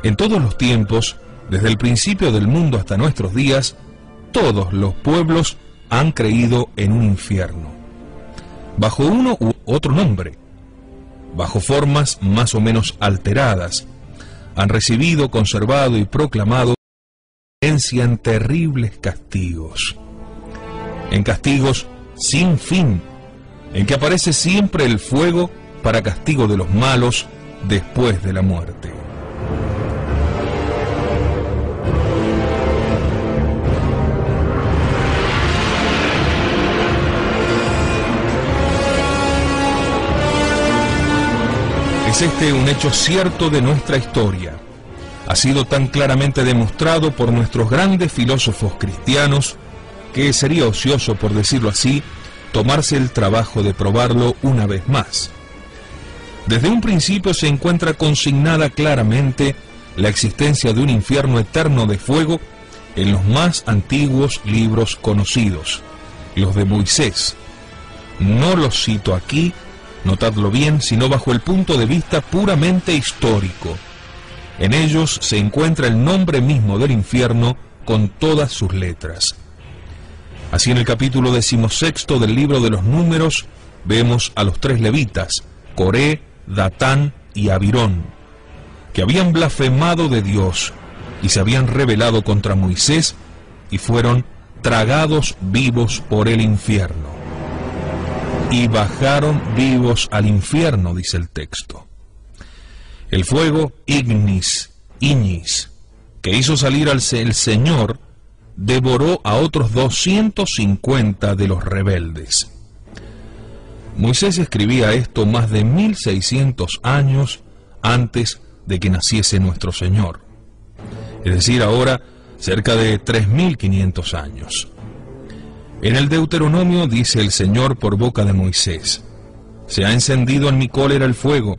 En todos los tiempos, desde el principio del mundo hasta nuestros días, todos los pueblos han creído en un infierno, bajo uno u otro nombre, bajo formas más o menos alteradas. Han recibido, conservado y proclamado en terribles castigos, en castigos sin fin, en que aparece siempre el fuego para castigo de los malos después de la muerte. Es este un hecho cierto de nuestra historia. Ha sido tan claramente demostrado por nuestros grandes filósofos cristianos que sería ocioso, por decirlo así, tomarse el trabajo de probarlo una vez más. Desde un principio se encuentra consignada claramente la existencia de un infierno eterno de fuego en los más antiguos libros conocidos, los de Moisés. No los cito aquí, notadlo bien, sino bajo el punto de vista puramente histórico. En ellos se encuentra el nombre mismo del infierno con todas sus letras. Así, en el capítulo 16 del libro de los Números vemos a los 3 levitas, Coré, Datán y Abirón, que habían blasfemado de Dios y se habían rebelado contra Moisés y fueron tragados vivos por el infierno. Y bajaron vivos al infierno, dice el texto. El fuego Iñis, que hizo salir el Señor, devoró a otros 250 de los rebeldes. Moisés escribía esto más de 1600 años antes de que naciese nuestro Señor. Es decir, ahora cerca de 3500 años. En el Deuteronomio dice el Señor por boca de Moisés: se ha encendido en mi cólera el fuego,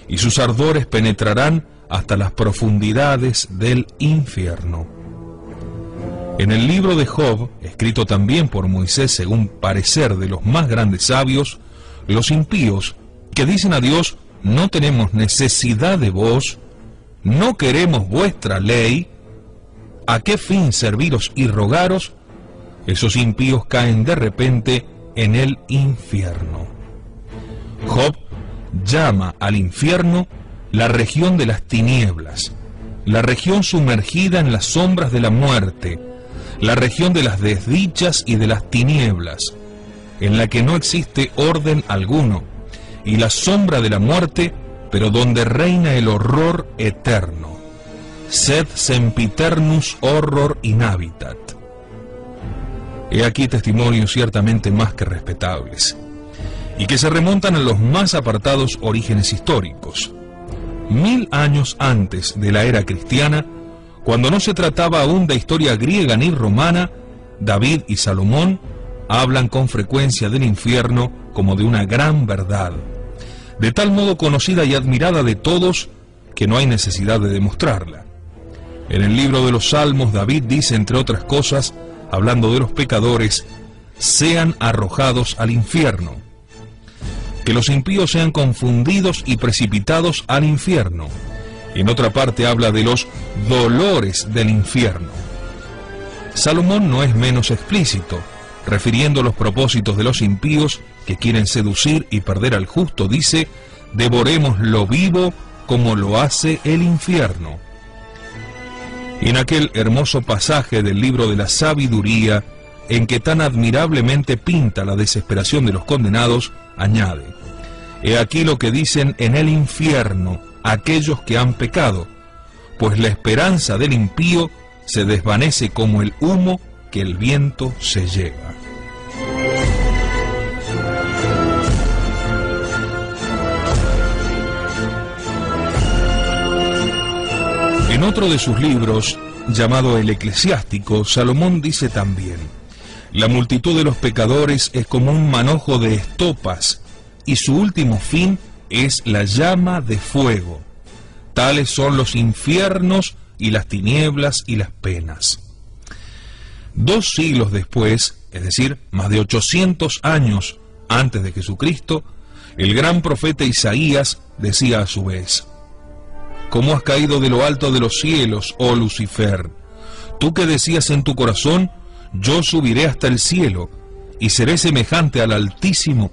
y sus ardores penetrarán hasta las profundidades del infierno. En el libro de Job, escrito también por Moisés según parecer de los más grandes sabios, los impíos, que dicen a Dios: no tenemos necesidad de vos, no queremos vuestra ley, ¿a qué fin serviros y rogaros? Esos impíos caen de repente en el infierno. Job llama al infierno la región de las tinieblas, la región sumergida en las sombras de la muerte, la región de las desdichas y de las tinieblas, en la que no existe orden alguno, y la sombra de la muerte, pero donde reina el horror eterno. Sed sempiternus horror inhabitat. He aquí testimonios ciertamente más que respetables, y que se remontan a los más apartados orígenes históricos. 1000 años antes de la era cristiana, cuando no se trataba aún de historia griega ni romana, David y Salomón hablan con frecuencia del infierno como de una gran verdad, de tal modo conocida y admirada de todos que no hay necesidad de demostrarla. En el libro de los Salmos, David dice, entre otras cosas, hablando de los pecadores: sean arrojados al infierno, que los impíos sean confundidos y precipitados al infierno. En otra parte habla de los dolores del infierno. Salomón no es menos explícito, refiriendo los propósitos de los impíos que quieren seducir y perder al justo, dice: devoremos lo vivo como lo hace el infierno. Y en aquel hermoso pasaje del libro de la sabiduría, en que tan admirablemente pinta la desesperación de los condenados, añade: he aquí lo que dicen en el infierno aquellos que han pecado, pues la esperanza del impío se desvanece como el humo que el viento se lleva. En otro de sus libros, llamado El Eclesiástico, Salomón dice también: la multitud de los pecadores es como un manojo de estopas, y su último fin es la llama de fuego. Tales son los infiernos y las tinieblas y las penas. 2 siglos después, es decir, más de 800 años antes de Jesucristo, el gran profeta Isaías decía a su vez: ¿Cómo has caído de lo alto de los cielos, oh Lucifer? Tú que decías en tu corazón, yo subiré hasta el cielo, y seré semejante al Altísimo.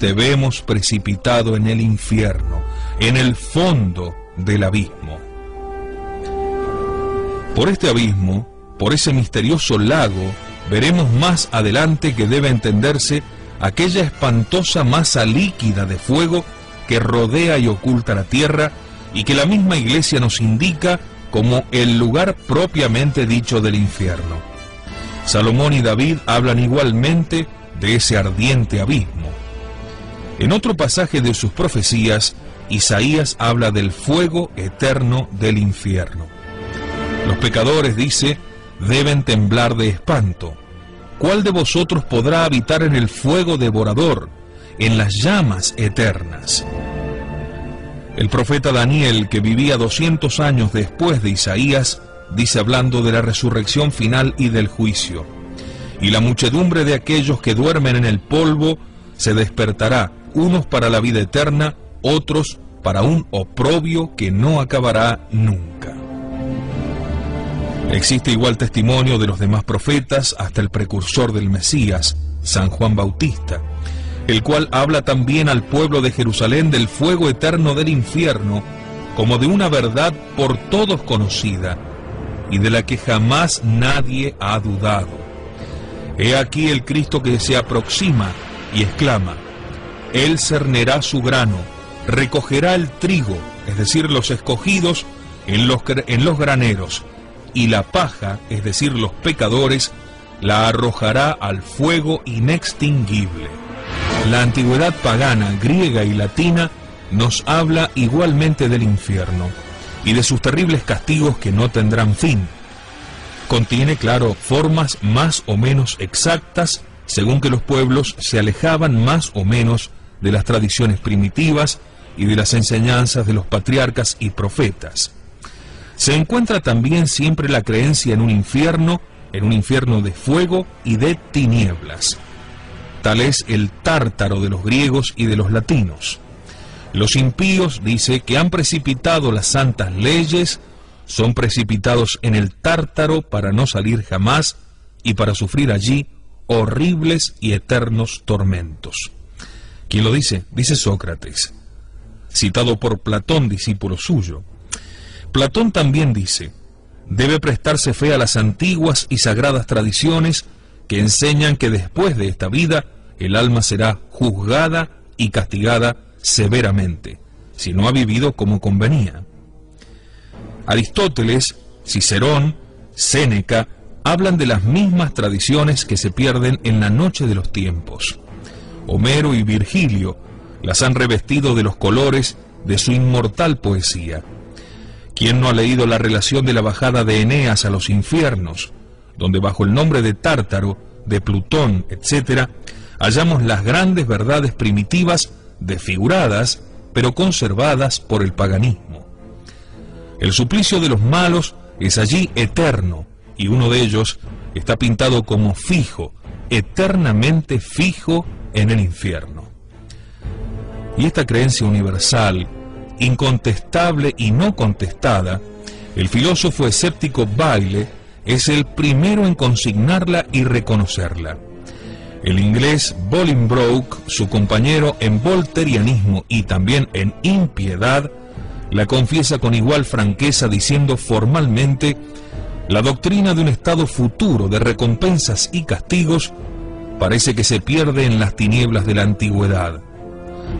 Te vemos precipitado en el infierno, en el fondo del abismo. Por este abismo, por ese misterioso lago, veremos más adelante que debe entenderse aquella espantosa masa líquida de fuego que rodea y oculta la tierra, y que la misma Iglesia nos indica como el lugar propiamente dicho del infierno. Salomón y David hablan igualmente de ese ardiente abismo. En otro pasaje de sus profecías, Isaías habla del fuego eterno del infierno. Los pecadores, dice, deben temblar de espanto. ¿Cuál de vosotros podrá habitar en el fuego devorador, en las llamas eternas? El profeta Daniel, que vivía 200 años después de Isaías, dice hablando de la resurrección final y del juicio: y la muchedumbre de aquellos que duermen en el polvo se despertará, unos para la vida eterna, otros para un oprobio que no acabará nunca. Existe igual testimonio de los demás profetas hasta el precursor del Mesías, San Juan Bautista, el cual habla también al pueblo de Jerusalén del fuego eterno del infierno, como de una verdad por todos conocida, y de la que jamás nadie ha dudado. He aquí el Cristo que se aproxima, y exclama: Él cernerá su grano, recogerá el trigo, es decir, los escogidos, en los graneros, y la paja, es decir, los pecadores, la arrojará al fuego inextinguible. La antigüedad pagana, griega y latina nos habla igualmente del infierno y de sus terribles castigos que no tendrán fin. Contiene, claro, formas más o menos exactas según que los pueblos se alejaban más o menos de las tradiciones primitivas y de las enseñanzas de los patriarcas y profetas. Se encuentra también siempre la creencia en un infierno de fuego y de tinieblas. Tal es el tártaro de los griegos y de los latinos. Los impíos, dice, que han precipitado las santas leyes, son precipitados en el tártaro para no salir jamás y para sufrir allí horribles y eternos tormentos. ¿Quién lo dice? Dice Sócrates, citado por Platón, discípulo suyo. Platón también dice: debe prestarse fe a las antiguas y sagradas tradiciones que enseñan que después de esta vida el alma será juzgada y castigada severamente, si no ha vivido como convenía. Aristóteles, Cicerón, Séneca hablan de las mismas tradiciones que se pierden en la noche de los tiempos. Homero y Virgilio las han revestido de los colores de su inmortal poesía. ¿Quién no ha leído la relación de la bajada de Eneas a los infiernos, donde bajo el nombre de Tártaro, de Plutón, etc., hallamos las grandes verdades primitivas desfiguradas, pero conservadas por el paganismo? El suplicio de los malos es allí eterno, y uno de ellos está pintado como fijo, eternamente fijo en el infierno. Y esta creencia universal, incontestable y no contestada, el filósofo escéptico Bayle es el primero en consignarla y reconocerla. El inglés Bolingbroke, su compañero en volterianismo y también en impiedad, la confiesa con igual franqueza, diciendo formalmente: la doctrina de un estado futuro de recompensas y castigos parece que se pierde en las tinieblas de la antigüedad,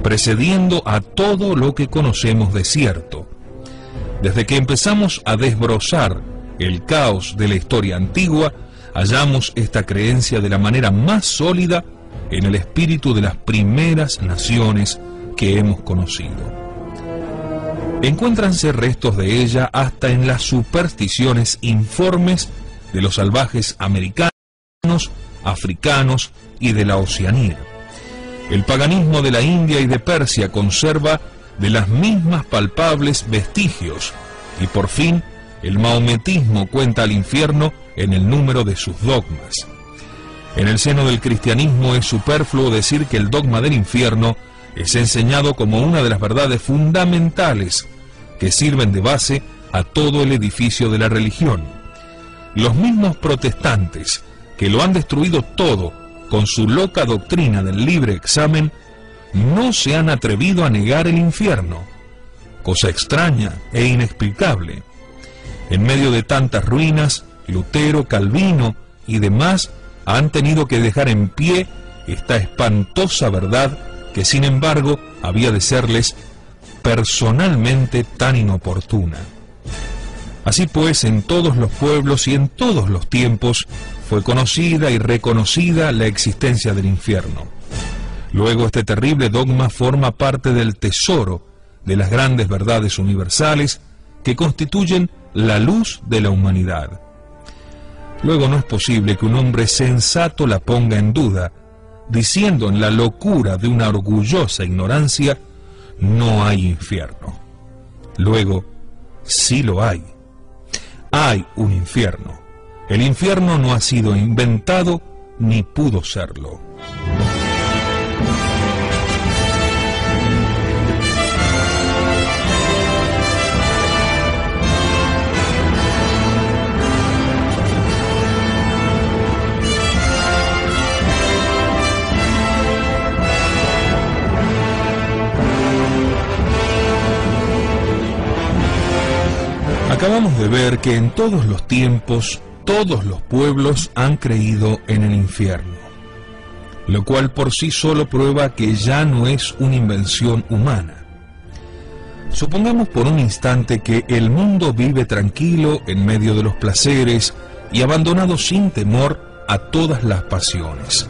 precediendo a todo lo que conocemos de cierto. Desde que empezamos a desbrozar el caos de la historia antigua, hallamos esta creencia de la manera más sólida en el espíritu de las primeras naciones que hemos conocido. Encuéntranse restos de ella hasta en las supersticiones informes de los salvajes americanos, africanos y de la Oceanía. El paganismo de la India y de Persia conserva de las mismas palpables vestigios, y por fin el maometismo cuenta al infierno en el número de sus dogmas. En el seno del cristianismo es superfluo decir que el dogma del infierno es enseñado como una de las verdades fundamentales que sirven de base a todo el edificio de la religión. Los mismos protestantes que lo han destruido todo con su loca doctrina del libre examen, no se han atrevido a negar el infierno, cosa extraña e inexplicable. En medio de tantas ruinas, Lutero, Calvino y demás han tenido que dejar en pie esta espantosa verdad que sin embargo había de serles personalmente tan inoportuna. Así pues, en todos los pueblos y en todos los tiempos fue conocida y reconocida la existencia del infierno. Luego este terrible dogma forma parte del tesoro de las grandes verdades universales que constituyen la luz de la humanidad. Luego no es posible que un hombre sensato la ponga en duda, diciendo en la locura de una orgullosa ignorancia, no hay infierno. Luego, sí lo hay. Hay un infierno. El infierno no ha sido inventado ni pudo serlo. Acabamos de ver que en todos los tiempos, todos los pueblos han creído en el infierno, lo cual por sí solo prueba que ya no es una invención humana. Supongamos por un instante que el mundo vive tranquilo en medio de los placeres y abandonado sin temor a todas las pasiones.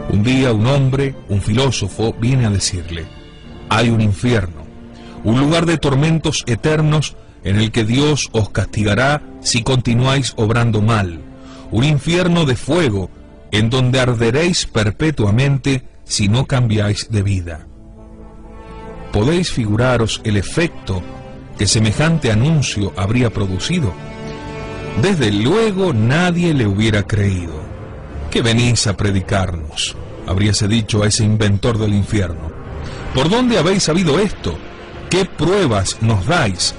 Un día un hombre, un filósofo, viene a decirle: hay un infierno, un lugar de tormentos eternos en el que Dios os castigará si continuáis obrando mal, un infierno de fuego en donde arderéis perpetuamente si no cambiáis de vida. ¿Podéis figuraros el efecto que semejante anuncio habría producido? Desde luego nadie le hubiera creído. ¿Qué venís a predicarnos?, habríase dicho a ese inventor del infierno. ¿Por dónde habéis sabido esto? ¿Qué pruebas nos dais?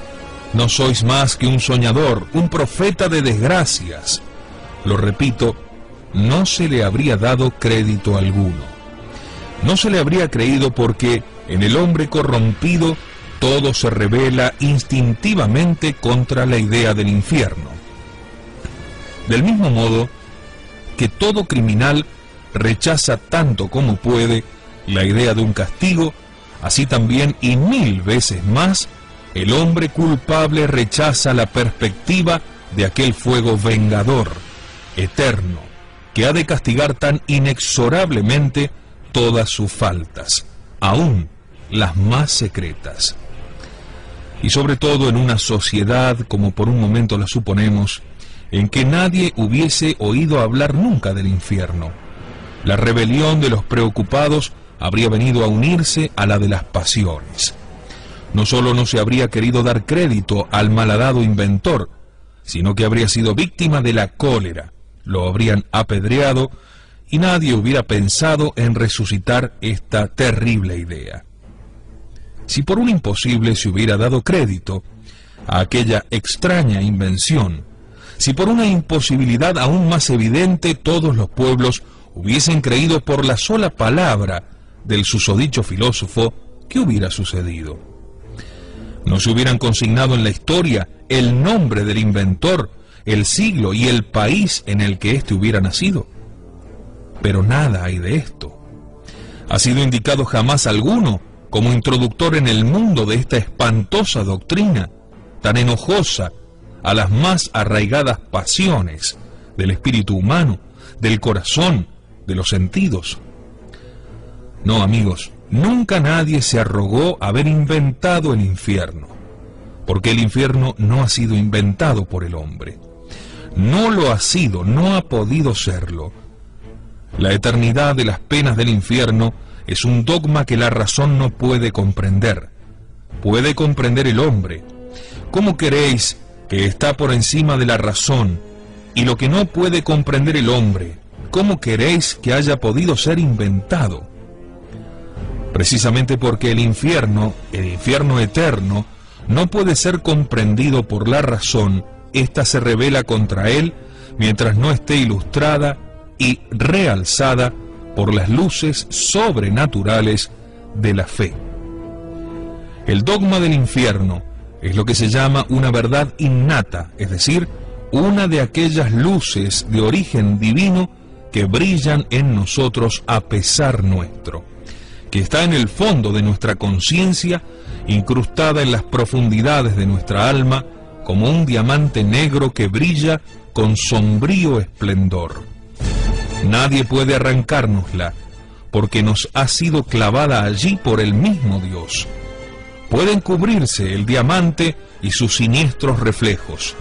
No sois más que un soñador, un profeta de desgracias. Lo repito, no se le habría dado crédito alguno. No se le habría creído porque en el hombre corrompido todo se revela instintivamente contra la idea del infierno. Del mismo modo que todo criminal rechaza tanto como puede la idea de un castigo, así también y 1000 veces más, el hombre culpable rechaza la perspectiva de aquel fuego vengador, eterno, que ha de castigar tan inexorablemente todas sus faltas, aún las más secretas. Y sobre todo en una sociedad, como por un momento la suponemos, en que nadie hubiese oído hablar nunca del infierno. La rebelión de los preocupados habría venido a unirse a la de las pasiones. No solo no se habría querido dar crédito al malhadado inventor, sino que habría sido víctima de la cólera, lo habrían apedreado y nadie hubiera pensado en resucitar esta terrible idea. Si por un imposible se hubiera dado crédito a aquella extraña invención, si por una imposibilidad aún más evidente todos los pueblos hubiesen creído por la sola palabra del susodicho filósofo, ¿qué hubiera sucedido? ¿No se hubieran consignado en la historia el nombre del inventor, el siglo y el país en el que éste hubiera nacido? Pero nada hay de esto. ¿Ha sido indicado jamás alguno como introductor en el mundo de esta espantosa doctrina, tan enojosa a las más arraigadas pasiones del espíritu humano, del corazón, de los sentidos? No, amigos, nunca nadie se arrogó haber inventado el infierno, porque el infierno no ha sido inventado por el hombre. No lo ha sido, no ha podido serlo. La eternidad de las penas del infierno es un dogma que la razón no puede comprender. Puede comprender el hombre. ¿Cómo queréis que está por encima de la razón y lo que no puede comprender el hombre, cómo queréis que haya podido ser inventado? Precisamente porque el infierno eterno, no puede ser comprendido por la razón, ésta se revela contra él mientras no esté ilustrada y realzada por las luces sobrenaturales de la fe. El dogma del infierno es lo que se llama una verdad innata, es decir, una de aquellas luces de origen divino que brillan en nosotros a pesar nuestro, que está en el fondo de nuestra conciencia, incrustada en las profundidades de nuestra alma, como un diamante negro que brilla con sombrío esplendor. Nadie puede arrancárnosla, porque nos ha sido clavada allí por el mismo Dios. Puede encubrirse el diamante y sus siniestros reflejos,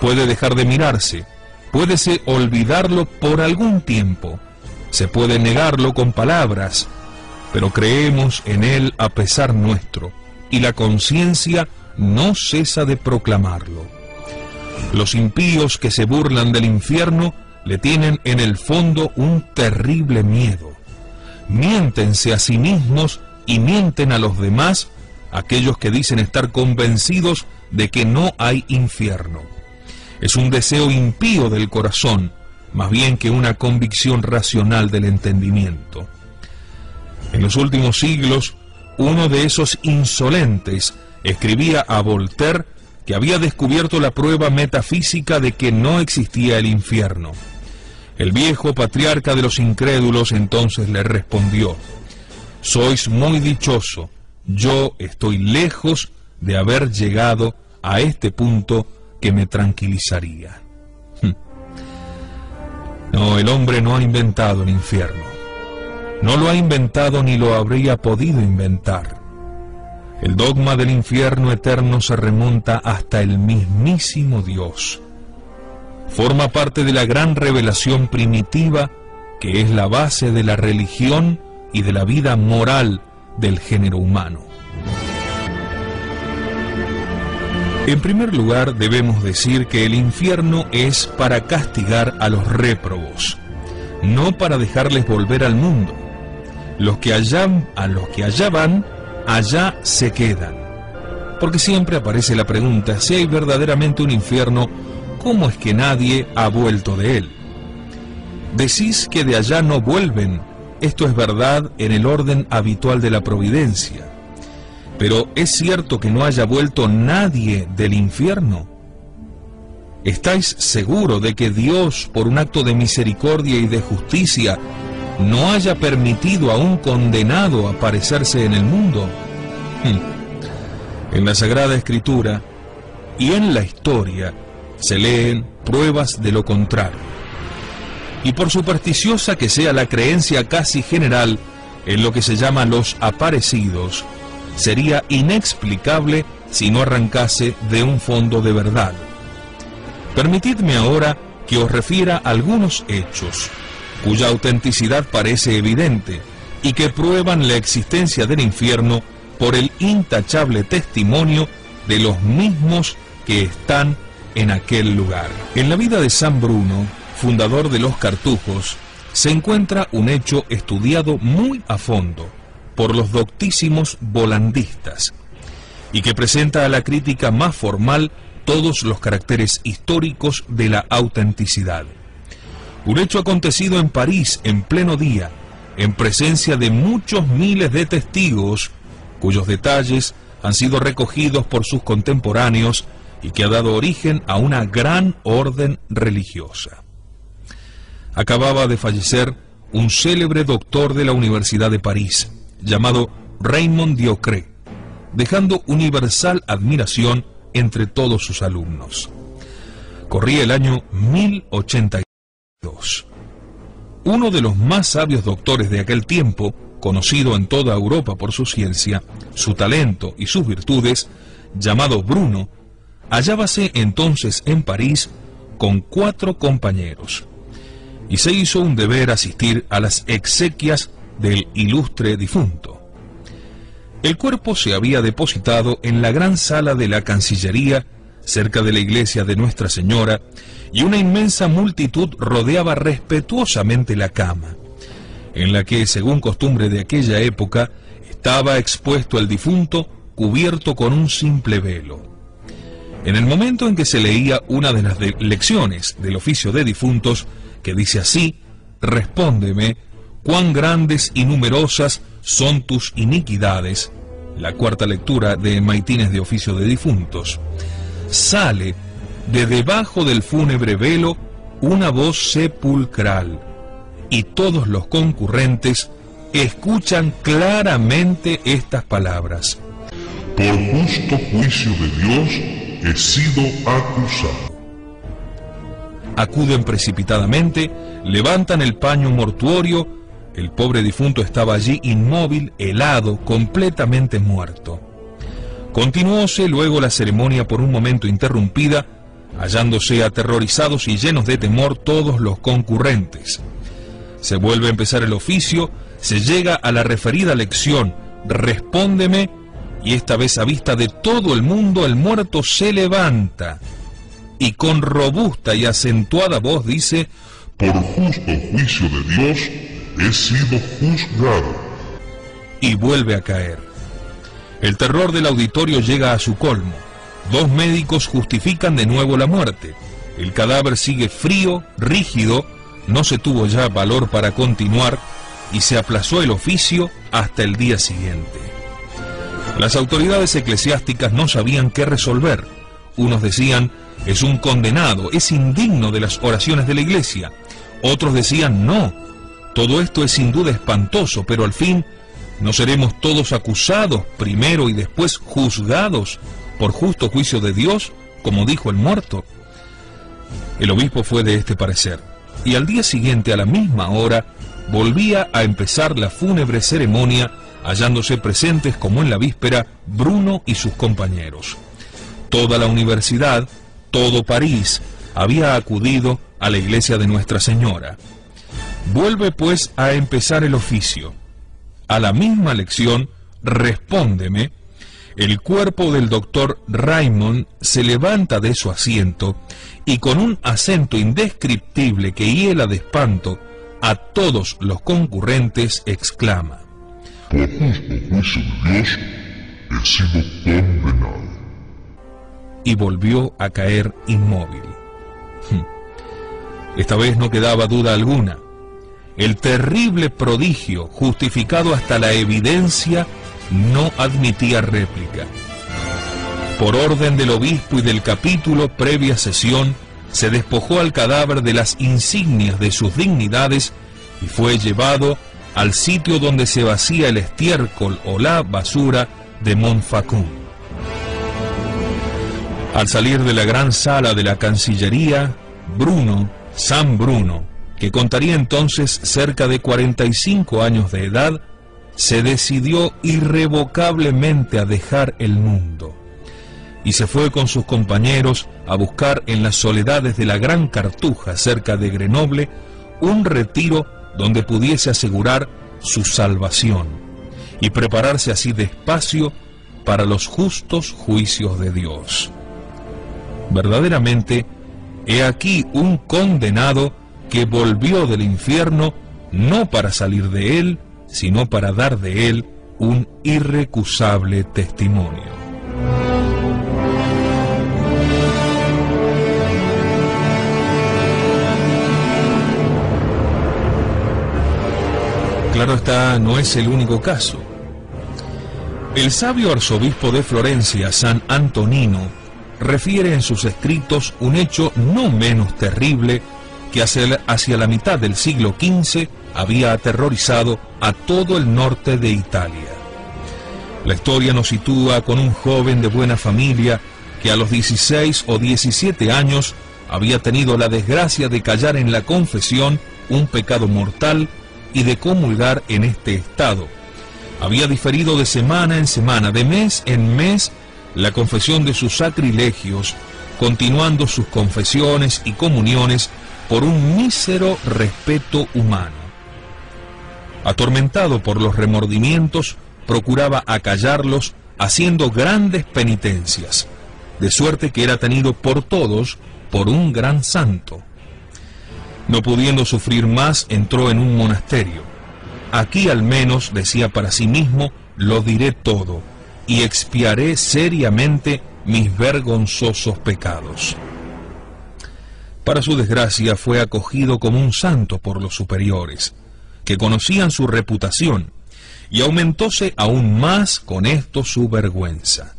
puede dejar de mirarse, puédese olvidarlo por algún tiempo, se puede negarlo con palabras, pero creemos en él a pesar nuestro, y la conciencia no cesa de proclamarlo. Los impíos que se burlan del infierno le tienen en el fondo un terrible miedo. Miéntense a sí mismos y mienten a los demás, aquellos que dicen estar convencidos de que no hay infierno. Es un deseo impío del corazón, más bien que una convicción racional del entendimiento. En los últimos siglos, uno de esos insolentes escribía a Voltaire que había descubierto la prueba metafísica de que no existía el infierno. El viejo patriarca de los incrédulos entonces le respondió: «Sois muy dichoso, yo estoy lejos de haber llegado a este punto que me tranquilizaría». No, el hombre no ha inventado el infierno. No lo ha inventado ni lo habría podido inventar. El dogma del infierno eterno se remonta hasta el mismísimo Dios. Forma parte de la gran revelación primitiva que es la base de la religión y de la vida moral del género humano. En primer lugar, debemos decir que el infierno es para castigar a los réprobos, no para dejarles volver al mundo. A los que allá van, allá se quedan. Porque siempre aparece la pregunta: si hay verdaderamente un infierno, ¿cómo es que nadie ha vuelto de él? Decís que de allá no vuelven. Esto es verdad en el orden habitual de la providencia. Pero ¿es cierto que no haya vuelto nadie del infierno? ¿Estáis seguros de que Dios, por un acto de misericordia y de justicia, no haya permitido a un condenado aparecerse en el mundo? En la Sagrada Escritura y en la historia se leen pruebas de lo contrario. Y por supersticiosa que sea la creencia casi general en lo que se llama los aparecidos, sería inexplicable si no arrancase de un fondo de verdad. Permitidme ahora que os refiera algunos hechos cuya autenticidad parece evidente y que prueban la existencia del infierno por el intachable testimonio de los mismos que están en aquel lugar. En la vida de San Bruno, fundador de los Cartujos, se encuentra un hecho estudiado muy a fondo por los doctísimos volandistas y que presenta a la crítica más formal todos los caracteres históricos de la autenticidad. Un hecho acontecido en París en pleno día, en presencia de muchos miles de testigos, cuyos detalles han sido recogidos por sus contemporáneos y que ha dado origen a una gran orden religiosa. Acababa de fallecer un célebre doctor de la Universidad de París, llamado Raymond Diocret, dejando universal admiración entre todos sus alumnos. Corría el año 1082. Uno de los más sabios doctores de aquel tiempo, conocido en toda Europa por su ciencia, su talento y sus virtudes, llamado Bruno, hallábase entonces en París con 4 compañeros, y se hizo un deber asistir a las exequias del ilustre difunto. El cuerpo se había depositado en la gran sala de la Cancillería, cerca de la iglesia de Nuestra Señora, y una inmensa multitud rodeaba respetuosamente la cama, en la que, según costumbre de aquella época, estaba expuesto el difunto cubierto con un simple velo. En el momento en que se leía una de las lecciones del oficio de difuntos, que dice así: respóndeme, cuán grandes y numerosas son tus iniquidades, la cuarta lectura de Maitines de oficio de difuntos, sale de debajo del fúnebre velo una voz sepulcral, y todos los concurrentes escuchan claramente estas palabras: por justo juicio de Dios he sido acusado. Acuden precipitadamente, levantan el paño mortuorio. El pobre difunto estaba allí inmóvil, helado, completamente muerto. Continuóse luego la ceremonia por un momento interrumpida, hallándose aterrorizados y llenos de temor todos los concurrentes. Se vuelve a empezar el oficio, se llega a la referida lección: respóndeme, y esta vez a vista de todo el mundo el muerto se levanta y con robusta y acentuada voz dice: por justo juicio de Dios he sido juzgado. Y vuelve a caer. El terror del auditorio llega a su colmo. 2 médicos justifican de nuevo la muerte. El cadáver sigue frío, rígido, no se tuvo ya valor para continuar y se aplazó el oficio hasta el día siguiente. Las autoridades eclesiásticas no sabían qué resolver. Unos decían: es un condenado, es indigno de las oraciones de la iglesia. Otros decían: no, todo esto es sin duda espantoso, pero al fin, ¿no seremos todos acusados primero y después juzgados por justo juicio de Dios, como dijo el muerto? El obispo fue de este parecer, y al día siguiente, a la misma hora, volvía a empezar la fúnebre ceremonia, hallándose presentes como en la víspera Bruno y sus compañeros. Toda la universidad, todo París, había acudido a la iglesia de Nuestra Señora. Vuelve pues a empezar el oficio. A la misma lección, respóndeme, el cuerpo del doctor Raymond se levanta de su asiento y con un acento indescriptible que hiela de espanto a todos los concurrentes exclama: por justo juicio de Dios he sido condenado. Y volvió a caer inmóvil. Esta vez no quedaba duda alguna. El terrible prodigio, justificado hasta la evidencia, no admitía réplica. Por orden del obispo y del capítulo, previa sesión, se despojó al cadáver de las insignias de sus dignidades y fue llevado al sitio donde se vacía el estiércol o la basura de Montfaucon. Al salir de la gran sala de la Cancillería, San Bruno, que contaría entonces cerca de 45 años de edad, se decidió irrevocablemente a dejar el mundo, y se fue con sus compañeros a buscar en las soledades de la Gran Cartuja, cerca de Grenoble, un retiro donde pudiese asegurar su salvación, y prepararse así despacio para los justos juicios de Dios. Verdaderamente, he aquí un condenado que volvió del infierno no para salir de él, sino para dar de él un irrecusable testimonio. Claro está, no es el único caso. El sabio arzobispo de Florencia, San Antonino, refiere en sus escritos un hecho no menos terrible que hacia la mitad del siglo XV había aterrorizado a todo el norte de Italia. La historia nos sitúa con un joven de buena familia que a los 16 o 17 años había tenido la desgracia de callar en la confesión un pecado mortal y de comulgar en este estado. Había diferido de semana en semana, de mes en mes, la confesión de sus sacrilegios, continuando sus confesiones y comuniones por un mísero respeto humano. Atormentado por los remordimientos, procuraba acallarlos haciendo grandes penitencias, de suerte que era tenido por todos por un gran santo. No pudiendo sufrir más, entró en un monasterio. Aquí al menos, decía para sí mismo, lo diré todo, y expiaré seriamente mis vergonzosos pecados. Para su desgracia fue acogido como un santo por los superiores, que conocían su reputación, y aumentóse aún más con esto su vergüenza.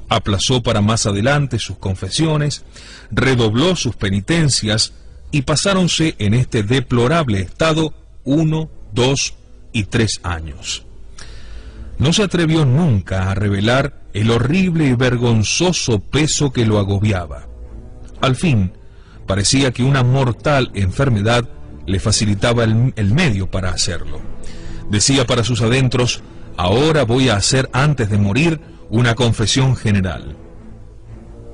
Aplazó para más adelante sus confesiones, redobló sus penitencias, y pasáronse en este deplorable estado 1, 2 y 3 años. No se atrevió nunca a revelar el horrible y vergonzoso peso que lo agobiaba. Al fin, parecía que una mortal enfermedad le facilitaba el medio para hacerlo. Decía para sus adentros: ahora voy a hacer antes de morir una confesión general.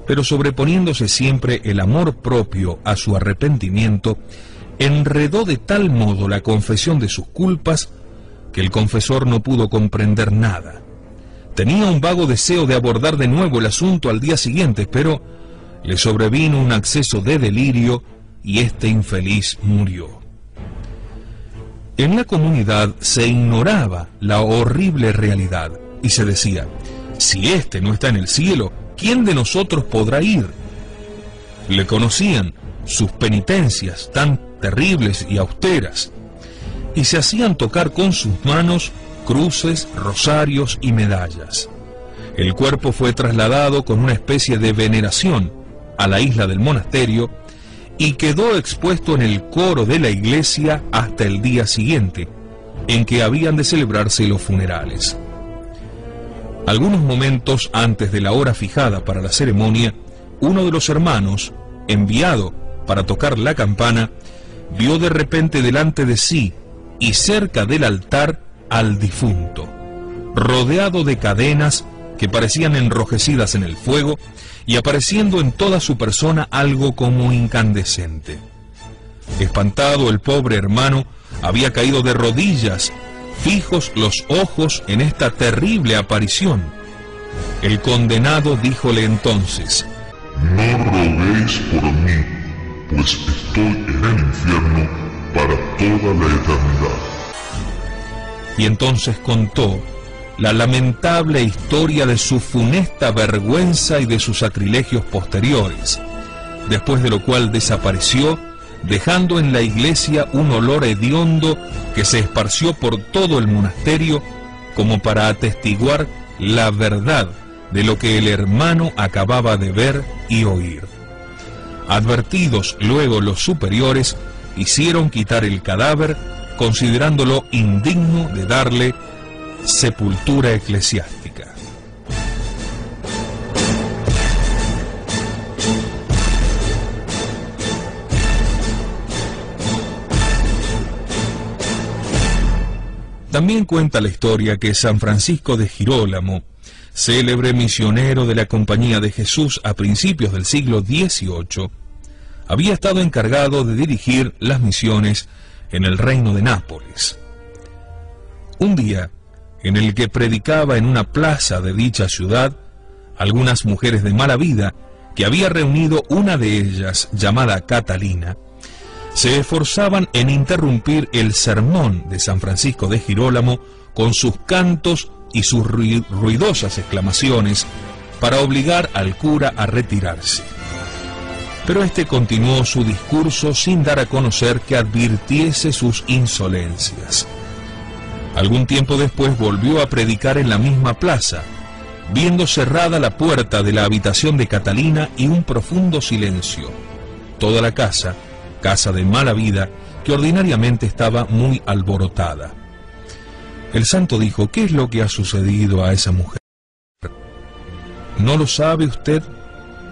Pero sobreponiéndose siempre el amor propio a su arrepentimiento, enredó de tal modo la confesión de sus culpas que el confesor no pudo comprender nada. Tenía un vago deseo de abordar de nuevo el asunto al día siguiente, pero le sobrevino un acceso de delirio y este infeliz murió. En la comunidad se ignoraba la horrible realidad y se decía: si éste no está en el cielo, ¿quién de nosotros podrá ir? Le conocían sus penitencias tan terribles y austeras, y se hacían tocar con sus manos cruces, rosarios y medallas. El cuerpo fue trasladado con una especie de veneración a la isla del monasterio y quedó expuesto en el coro de la iglesia hasta el día siguiente, en que habían de celebrarse los funerales. Algunos momentos antes de la hora fijada para la ceremonia, uno de los hermanos, enviado para tocar la campana, vio de repente delante de sí y cerca del altar al difunto, rodeado de cadenas que parecían enrojecidas en el fuego y apareciendo en toda su persona algo como incandescente. Espantado, el pobre hermano había caído de rodillas, fijos los ojos en esta terrible aparición. El condenado díjole entonces: no roguéis por mí, pues estoy en el infierno para toda la eternidad. Y entonces contó la lamentable historia de su funesta vergüenza y de sus sacrilegios posteriores, después de lo cual desapareció, dejando en la iglesia un olor hediondo que se esparció por todo el monasterio como para atestiguar la verdad de lo que el hermano acababa de ver y oír. Advertidos luego los superiores, hicieron quitar el cadáver, considerándolo indigno de darle sepultura eclesiástica. También cuenta la historia que San Francisco de Girolamo, célebre misionero de la Compañía de Jesús a principios del siglo XVIII, había estado encargado de dirigir las misiones en el reino de Nápoles. Un día, en el que predicaba en una plaza de dicha ciudad, algunas mujeres de mala vida, que había reunido una de ellas, llamada Catalina, se esforzaban en interrumpir el sermón de San Francisco de Girolamo con sus cantos y sus ruidosas exclamaciones para obligar al cura a retirarse. Pero éste continuó su discurso sin dar a conocer que advirtiese sus insolencias. Algún tiempo después volvió a predicar en la misma plaza, viendo cerrada la puerta de la habitación de Catalina y un profundo silencio. Toda la casa de mala vida, que ordinariamente estaba muy alborotada. El santo dijo: ¿qué es lo que ha sucedido a esa mujer? ¿No lo sabe usted?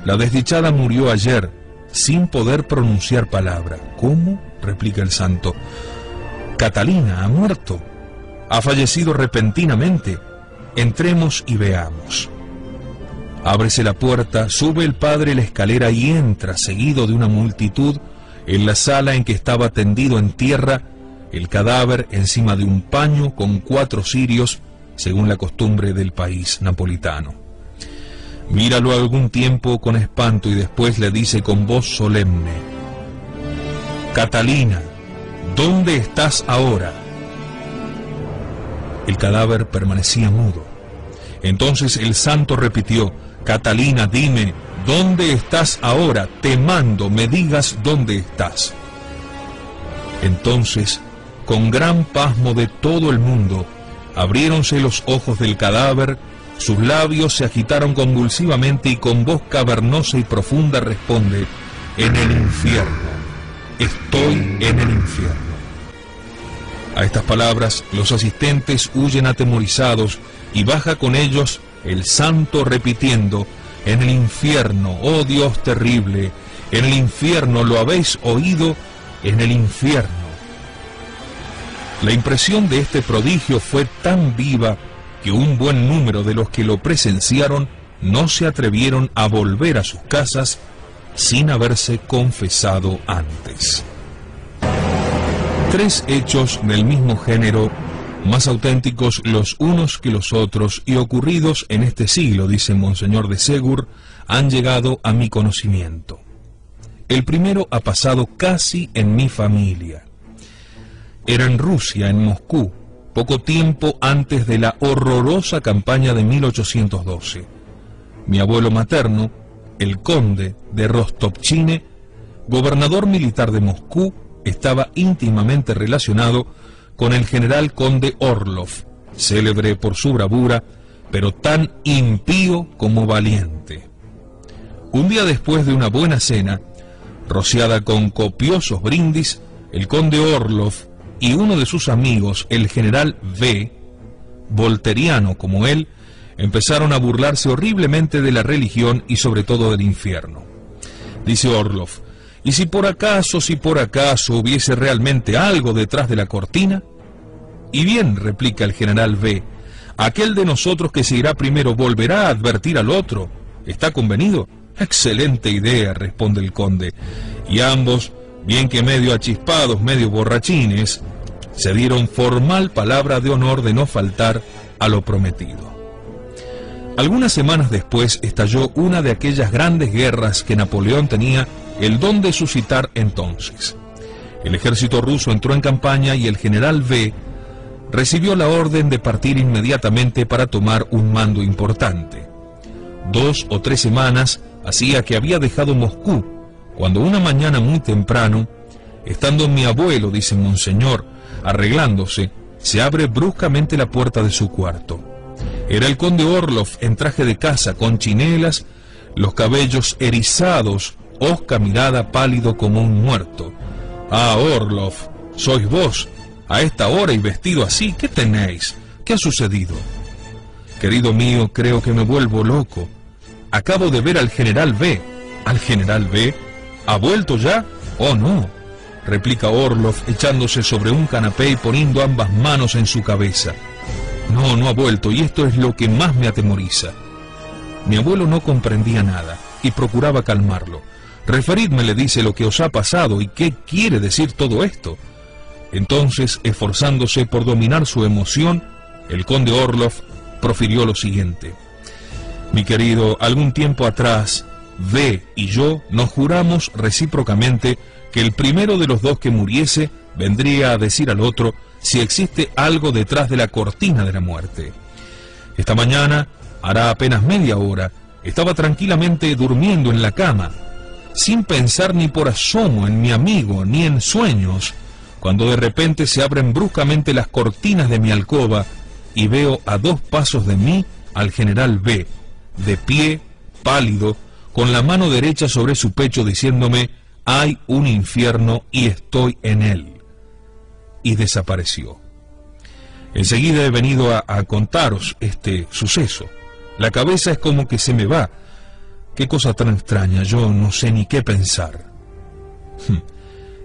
La desdichada murió ayer, sin poder pronunciar palabra. ¿Cómo?, replica el santo. Catalina ha muerto. Ha fallecido repentinamente. Entremos y veamos. Ábrese la puerta, sube el padre la escalera y entra, seguido de una multitud, en la sala en que estaba tendido en tierra el cadáver encima de un paño con 4 cirios, según la costumbre del país napolitano. Míralo algún tiempo con espanto y después le dice con voz solemne: Catalina, ¿dónde estás ahora? El cadáver permanecía mudo. Entonces el santo repitió: Catalina, dime, ¿dónde estás ahora? Te mando, me digas dónde estás. Entonces, con gran pasmo de todo el mundo, abriéronse los ojos del cadáver, sus labios se agitaron convulsivamente y con voz cavernosa y profunda responde: en el infierno, estoy en el infierno. A estas palabras los asistentes huyen atemorizados y baja con ellos el santo repitiendo: en el infierno, oh Dios terrible, en el infierno, ¿lo habéis oído? En el infierno. La impresión de este prodigio fue tan viva que un buen número de los que lo presenciaron no se atrevieron a volver a sus casas sin haberse confesado antes. 3 hechos del mismo género, más auténticos los unos que los otros y ocurridos en este siglo, dice Monseñor de Ségur, han llegado a mi conocimiento. El primero ha pasado casi en mi familia. Era en Rusia, en Moscú, poco tiempo antes de la horrorosa campaña de 1812. Mi abuelo materno, el conde de Rostopchine, gobernador militar de Moscú, estaba íntimamente relacionado con el general conde Orlov, célebre por su bravura, pero tan impío como valiente. Un día después de una buena cena, rociada con copiosos brindis, el conde Orlov y uno de sus amigos, el general V, volteriano como él, empezaron a burlarse horriblemente de la religión y sobre todo del infierno. Dice Orlov: ¿y si por acaso hubiese realmente algo detrás de la cortina? Y bien, replica el general V, aquel de nosotros que se irá primero volverá a advertir al otro. ¿Está convenido? Excelente idea, responde el conde. Y ambos, bien que medio achispados, medio borrachines, se dieron formal palabra de honor de no faltar a lo prometido. Algunas semanas después estalló una de aquellas grandes guerras que Napoleón tenía el don de suscitar entonces. El ejército ruso entró en campaña y el general V recibió la orden de partir inmediatamente para tomar un mando importante. 2 o 3 semanas hacía que había dejado Moscú, cuando una mañana muy temprano, estando mi abuelo, dice Monseñor, arreglándose, se abre bruscamente la puerta de su cuarto. Era el conde Orlov en traje de casa, con chinelas, los cabellos erizados, hosca mirada, pálido como un muerto. «Ah, Orlov, sois vos, a esta hora y vestido así, ¿qué tenéis? ¿Qué ha sucedido?» «Querido mío, creo que me vuelvo loco. Acabo de ver al general V». «¿Al general V? ¿Ha vuelto ya?» «Oh, no», replica Orlov, echándose sobre un canapé y poniendo ambas manos en su cabeza. «No, no ha vuelto, y esto es lo que más me atemoriza». Mi abuelo no comprendía nada y procuraba calmarlo. «Referidme», le dice, «lo que os ha pasado y qué quiere decir todo esto». Entonces, esforzándose por dominar su emoción, el conde Orlov profirió lo siguiente: «Mi querido, algún tiempo atrás, V y yo nos juramos recíprocamente que el primero de los dos que muriese vendría a decir al otro si existe algo detrás de la cortina de la muerte. Esta mañana, hará apenas media hora, estaba tranquilamente durmiendo en la cama, sin pensar ni por asomo en mi amigo, ni en sueños, cuando de repente se abren bruscamente las cortinas de mi alcoba y veo a 2 pasos de mí al general V, de pie, pálido, con la mano derecha sobre su pecho, diciéndome: «Hay un infierno y estoy en él». Y desapareció. Enseguida he venido a contaros este suceso. La cabeza es como que se me va. Qué cosa tan extraña, yo no sé ni qué pensar.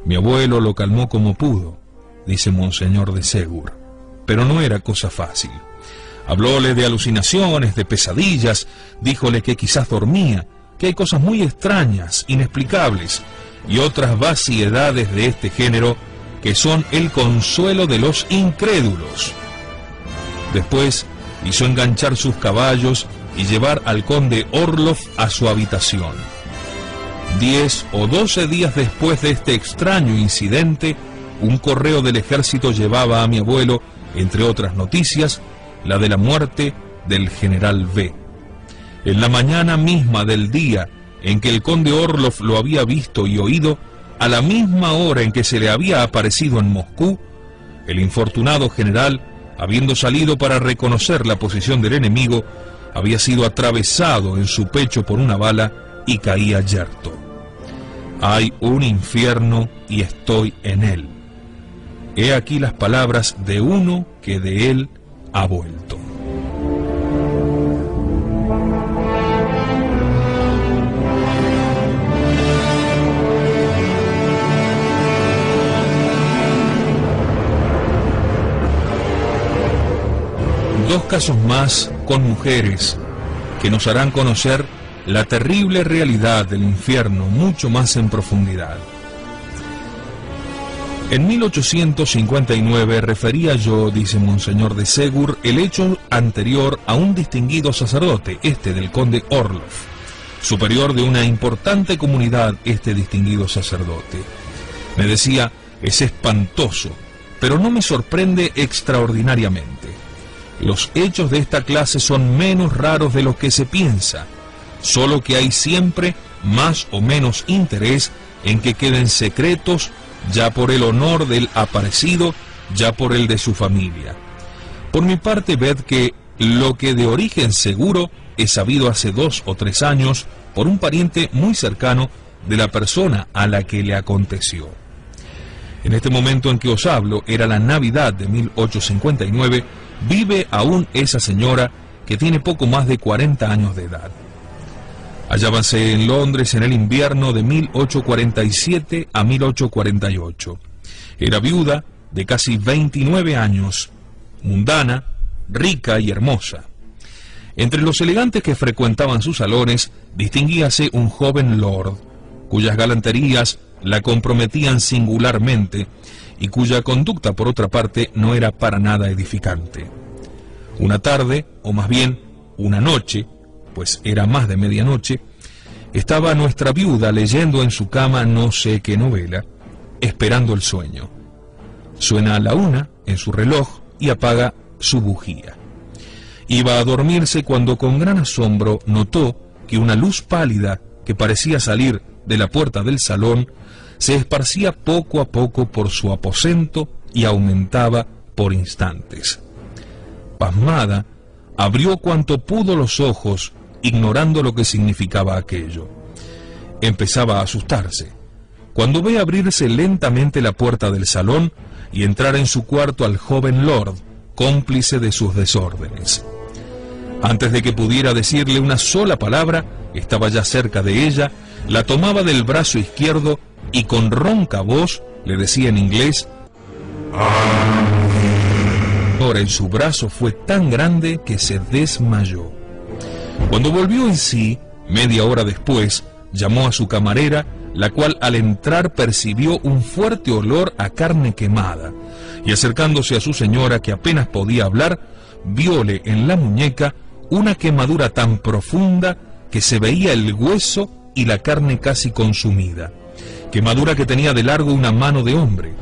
Mi abuelo lo calmó como pudo, dice Monseñor de Ségur, pero no era cosa fácil. Hablóle de alucinaciones, de pesadillas, díjole que quizás dormía, que hay cosas muy extrañas, inexplicables, y otras vaciedades de este género que son el consuelo de los incrédulos. Después hizo enganchar sus caballos y llevar al conde Orlov a su habitación. 10 o 12 días después de este extraño incidente, un correo del ejército llevaba a mi abuelo, entre otras noticias, la de la muerte del general V. En la mañana misma del día en que el conde Orlov lo había visto y oído, a la misma hora en que se le había aparecido en Moscú, el infortunado general, habiendo salido para reconocer la posición del enemigo, había sido atravesado en su pecho por una bala y caía yerto. Hay un infierno y estoy en él. He aquí las palabras de uno que de él ha vuelto. Dos casos más con mujeres que nos harán conocer la terrible realidad del infierno mucho más en profundidad. En 1859 refería yo, dice Monseñor de Segur, el hecho anterior a un distinguido sacerdote, este del conde Orlov, superior de una importante comunidad, este distinguido sacerdote. Me decía, es espantoso, pero no me sorprende extraordinariamente. Los hechos de esta clase son menos raros de lo que se piensa, solo que hay siempre más o menos interés en que queden secretos, ya por el honor del aparecido, ya por el de su familia. Por mi parte, ved que lo que de origen seguro es sabido hace 2 o 3 años por un pariente muy cercano de la persona a la que le aconteció. En este momento en que os hablo, era la Navidad de 1859, vive aún esa señora que tiene poco más de 40 años de edad. Hallábase en Londres en el invierno de 1847 a 1848. Era viuda de casi 29 años, mundana, rica y hermosa. Entre los elegantes que frecuentaban sus salones, distinguíase un joven lord, cuyas galanterías la comprometían singularmente y cuya conducta, por otra parte, no era para nada edificante. Una tarde, o más bien una noche, pues era más de medianoche, estaba nuestra viuda leyendo en su cama no sé qué novela, esperando el sueño. Suena la 1 en su reloj y apaga su bujía. Iba a dormirse cuando con gran asombro notó que una luz pálida que parecía salir de la puerta del salón se esparcía poco a poco por su aposento y aumentaba por instantes. Pasmada, abrió cuanto pudo los ojos, ignorando lo que significaba aquello. Empezaba a asustarse, cuando ve abrirse lentamente la puerta del salón y entrar en su cuarto al joven lord, cómplice de sus desórdenes. Antes de que pudiera decirle una sola palabra, estaba ya cerca de ella, la tomaba del brazo izquierdo y con ronca voz le decía en inglés: ahora en su brazo fue tan grande que se desmayó. Cuando volvió en sí, media hora después, llamó a su camarera, la cual al entrar percibió un fuerte olor a carne quemada, y acercándose a su señora, que apenas podía hablar, vióle en la muñeca una quemadura tan profunda que se veía el hueso y la carne casi consumida, quemadura que tenía de largo una mano de hombre.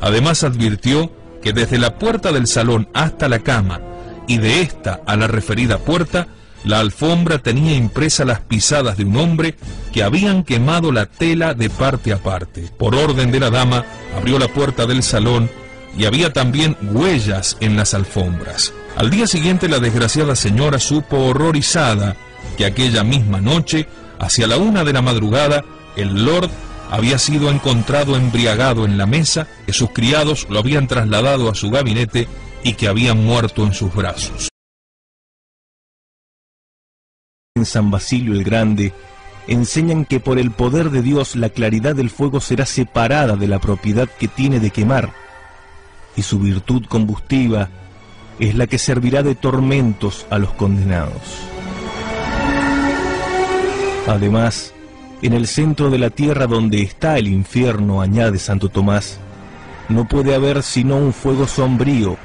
Además advirtió que desde la puerta del salón hasta la cama, y de esta a la referida puerta, la alfombra tenía impresas las pisadas de un hombre que habían quemado la tela de parte a parte. Por orden de la dama, abrió la puerta del salón y había también huellas en las alfombras. Al día siguiente la desgraciada señora supo horrorizada que aquella misma noche, hacia la 1 de la madrugada, el lord había sido encontrado embriagado en la mesa, que sus criados lo habían trasladado a su gabinete y que habían muerto en sus brazos. En San Basilio el Grande enseñan que por el poder de Dios la claridad del fuego será separada de la propiedad que tiene de quemar, y su virtud combustiva es la que servirá de tormentos a los condenados. Además, en el centro de la tierra donde está el infierno, añade Santo Tomás, no puede haber sino un fuego sombrío,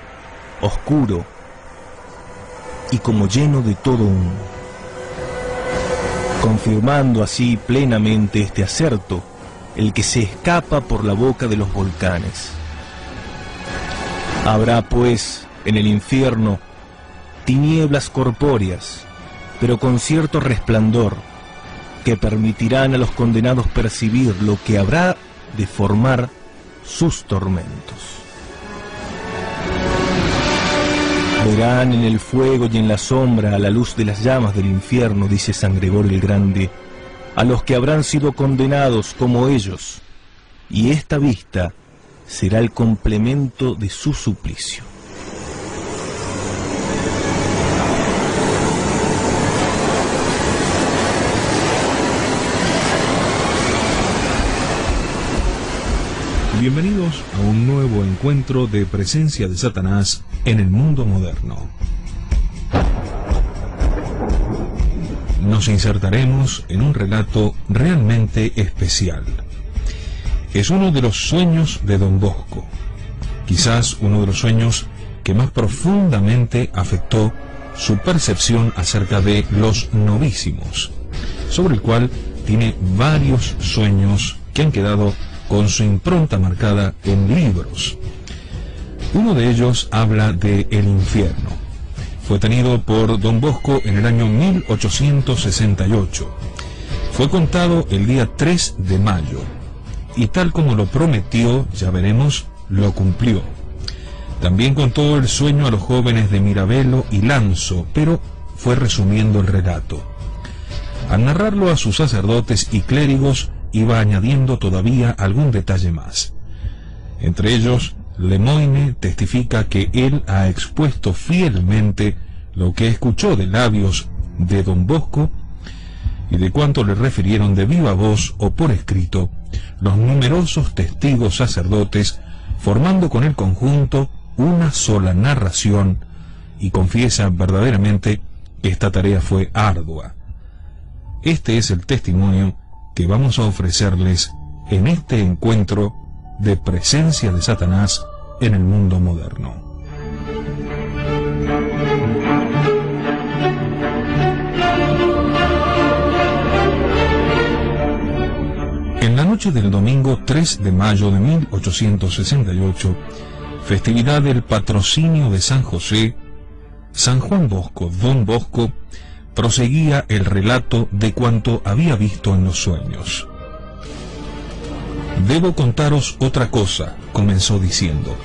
oscuro y como lleno de todo humo. Confirmando así plenamente este acerto, el que se escapa por la boca de los volcanes. Habrá, pues, en el infierno tinieblas corpóreas, pero con cierto resplandor, que permitirán a los condenados percibir lo que habrá de formar sus tormentos. Verán en el fuego y en la sombra, a la luz de las llamas del infierno, dice San Gregorio el Grande, a los que habrán sido condenados como ellos, y esta vista será el complemento de su suplicio. Bienvenidos a un nuevo encuentro de presencia de Satanás en el mundo moderno. Nos insertaremos en un relato realmente especial. Es uno de los sueños de Don Bosco, quizás uno de los sueños que más profundamente afectó su percepción acerca de los novísimos, sobre el cual tiene varios sueños que han quedado con su impronta marcada en libros. Uno de ellos habla de el infierno. Fue tenido por Don Bosco en el año 1868. Fue contado el día 3 de mayo. Y tal como lo prometió, ya veremos, lo cumplió. También contó el sueño a los jóvenes de Mirabello y Lanzo, pero fue resumiendo el relato. Al narrarlo a sus sacerdotes y clérigos, iba añadiendo todavía algún detalle más. Entre ellos, Lemoyne testifica que él ha expuesto fielmente lo que escuchó de labios de Don Bosco y de cuanto le refirieron de viva voz o por escrito los numerosos testigos sacerdotes, formando con el conjunto una sola narración, y confiesa verdaderamente que esta tarea fue ardua. Este es el testimonio que vamos a ofrecerles en este encuentro de presencia de Satanás en el mundo moderno. En la noche del domingo 3 de mayo de 1868, festividad del patrocinio de San José, San Juan Bosco, Don Bosco, proseguía el relato de cuanto había visto en los sueños. Debo contaros otra cosa, comenzó diciendo,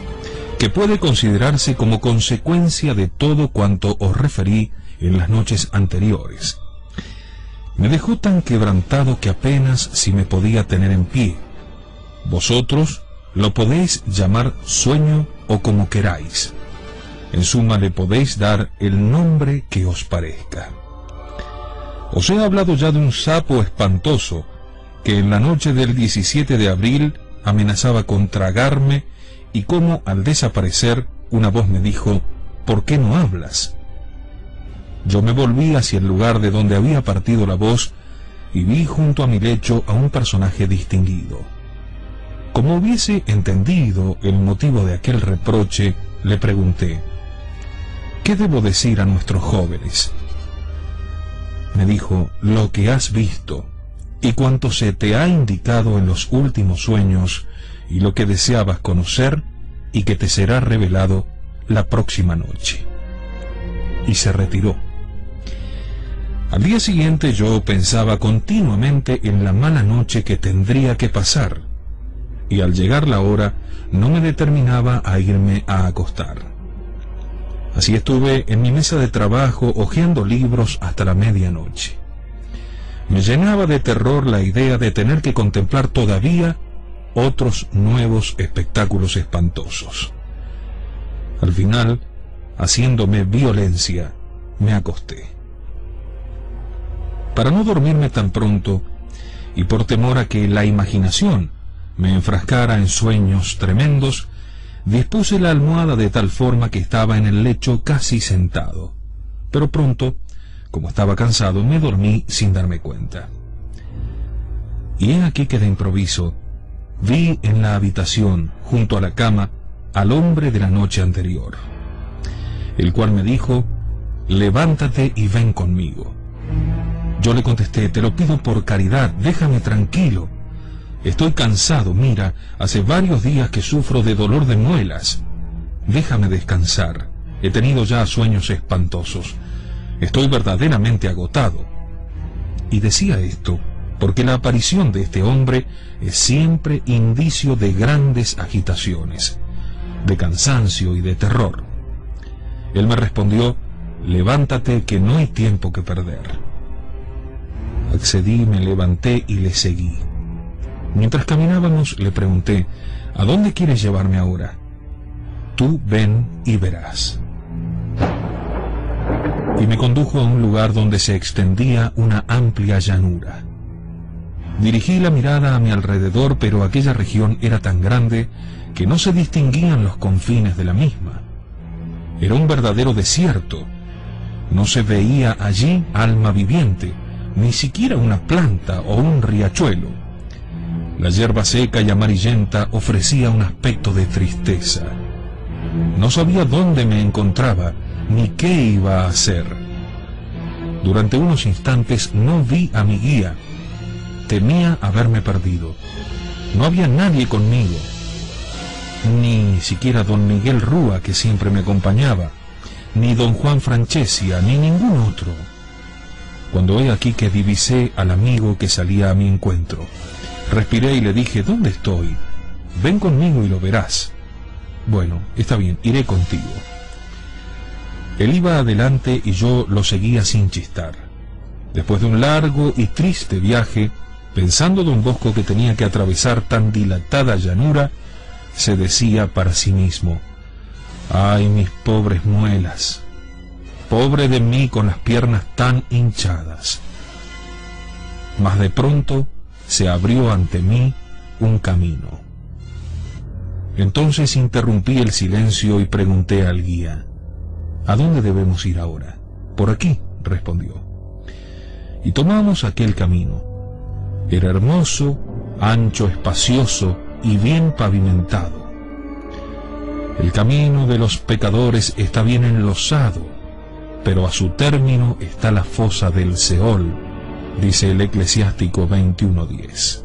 que puede considerarse como consecuencia de todo cuanto os referí en las noches anteriores. Me dejó tan quebrantado que apenas si me podía tener en pie. Vosotros lo podéis llamar sueño o como queráis. En suma, le podéis dar el nombre que os parezca. Os he hablado ya de un sapo espantoso que en la noche del 17 de abril amenazaba con tragarme, y cómo al desaparecer una voz me dijo: ¿por qué no hablas? Yo me volví hacia el lugar de donde había partido la voz y vi junto a mi lecho a un personaje distinguido. Como hubiese entendido el motivo de aquel reproche, le pregunté: ¿qué debo decir a nuestros jóvenes? Me dijo: lo que has visto y cuanto se te ha indicado en los últimos sueños, y lo que deseabas conocer y que te será revelado la próxima noche. Y se retiró. Al día siguiente yo pensaba continuamente en la mala noche que tendría que pasar, y al llegar la hora no me determinaba a irme a acostar. Así estuve en mi mesa de trabajo hojeando libros hasta la medianoche. Me llenaba de terror la idea de tener que contemplar todavía otros nuevos espectáculos espantosos. Al final, haciéndome violencia, me acosté. Para no dormirme tan pronto, y por temor a que la imaginación me enfrascara en sueños tremendos, dispuse la almohada de tal forma que estaba en el lecho casi sentado, pero pronto, como estaba cansado, me dormí sin darme cuenta. Y he aquí que de improviso vi en la habitación, junto a la cama, al hombre de la noche anterior, el cual me dijo: levántate y ven conmigo. Yo le contesté: te lo pido por caridad, déjame tranquilo. Estoy cansado, mira, hace varios días que sufro de dolor de muelas. Déjame descansar, He tenido ya sueños espantosos. Estoy verdaderamente agotado. Y decía esto porque la aparición de este hombre es siempre indicio de grandes agitaciones, de cansancio y de terror. Él me respondió: levántate, que no hay tiempo que perder. Accedí, me levanté y le seguí. Mientras caminábamos, le pregunté: ¿a dónde quieres llevarme ahora? Tú ven y verás. Y me condujo a un lugar donde se extendía una amplia llanura. Dirigí la mirada a mi alrededor, pero aquella región era tan grande que no se distinguían los confines de la misma. Era un verdadero desierto. No se veía allí alma viviente, ni siquiera una planta o un riachuelo. La hierba seca y amarillenta ofrecía un aspecto de tristeza. No sabía dónde me encontraba, ni qué iba a hacer. Durante unos instantes no vi a mi guía. Temía haberme perdido. No había nadie conmigo, ni siquiera don Miguel Rúa, que siempre me acompañaba, ni don Juan Franchesia, ni ningún otro. Cuando he aquí que divisé al amigo que salía a mi encuentro, respiré y le dije: ¿dónde estoy? Ven conmigo y lo verás. Bueno, está bien, iré contigo. Él iba adelante y yo lo seguía sin chistar. Después de un largo y triste viaje, pensando don Bosco que tenía que atravesar tan dilatada llanura, se decía para sí mismo: ¡ay, mis pobres muelas! Pobre de mí con las piernas tan hinchadas. Mas de pronto se abrió ante mí un camino. Entonces interrumpí el silencio y pregunté al guía: ¿a dónde debemos ir ahora? Por aquí, respondió. Y tomamos aquel camino. Era hermoso, ancho, espacioso y bien pavimentado. El camino de los pecadores está bien enlosado, pero a su término está la fosa del Seol, dice el Eclesiástico 21:10.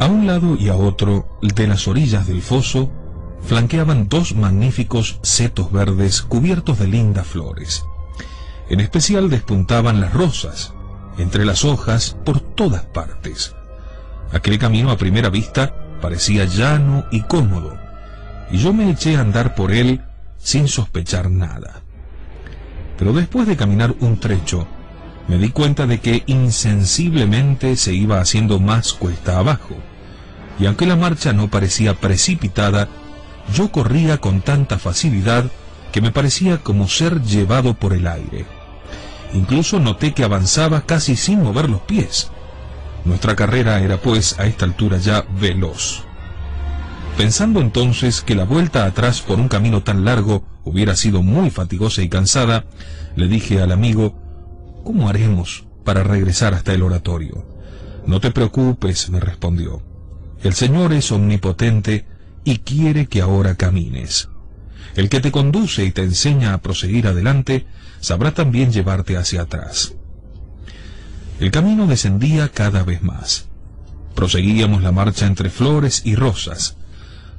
A un lado y a otro de las orillas del foso flanqueaban dos magníficos setos verdes cubiertos de lindas flores. En especial despuntaban las rosas, entre las hojas por todas partes. Aquel camino a primera vista parecía llano y cómodo, y yo me eché a andar por él sin sospechar nada. Pero después de caminar un trecho, me di cuenta de que insensiblemente se iba haciendo más cuesta abajo, y aunque la marcha no parecía precipitada, yo corría con tanta facilidad que me parecía como ser llevado por el aire. Incluso noté que avanzaba casi sin mover los pies. Nuestra carrera era, pues, a esta altura ya veloz. Pensando entonces que la vuelta atrás por un camino tan largo hubiera sido muy fatigosa y cansada, le dije al amigo: ¿cómo haremos para regresar hasta el oratorio? No te preocupes, me respondió. El Señor es omnipotente y quiere que ahora camines. El que te conduce y te enseña a proseguir adelante, sabrá también llevarte hacia atrás. El camino descendía cada vez más. Proseguíamos la marcha entre flores y rosas,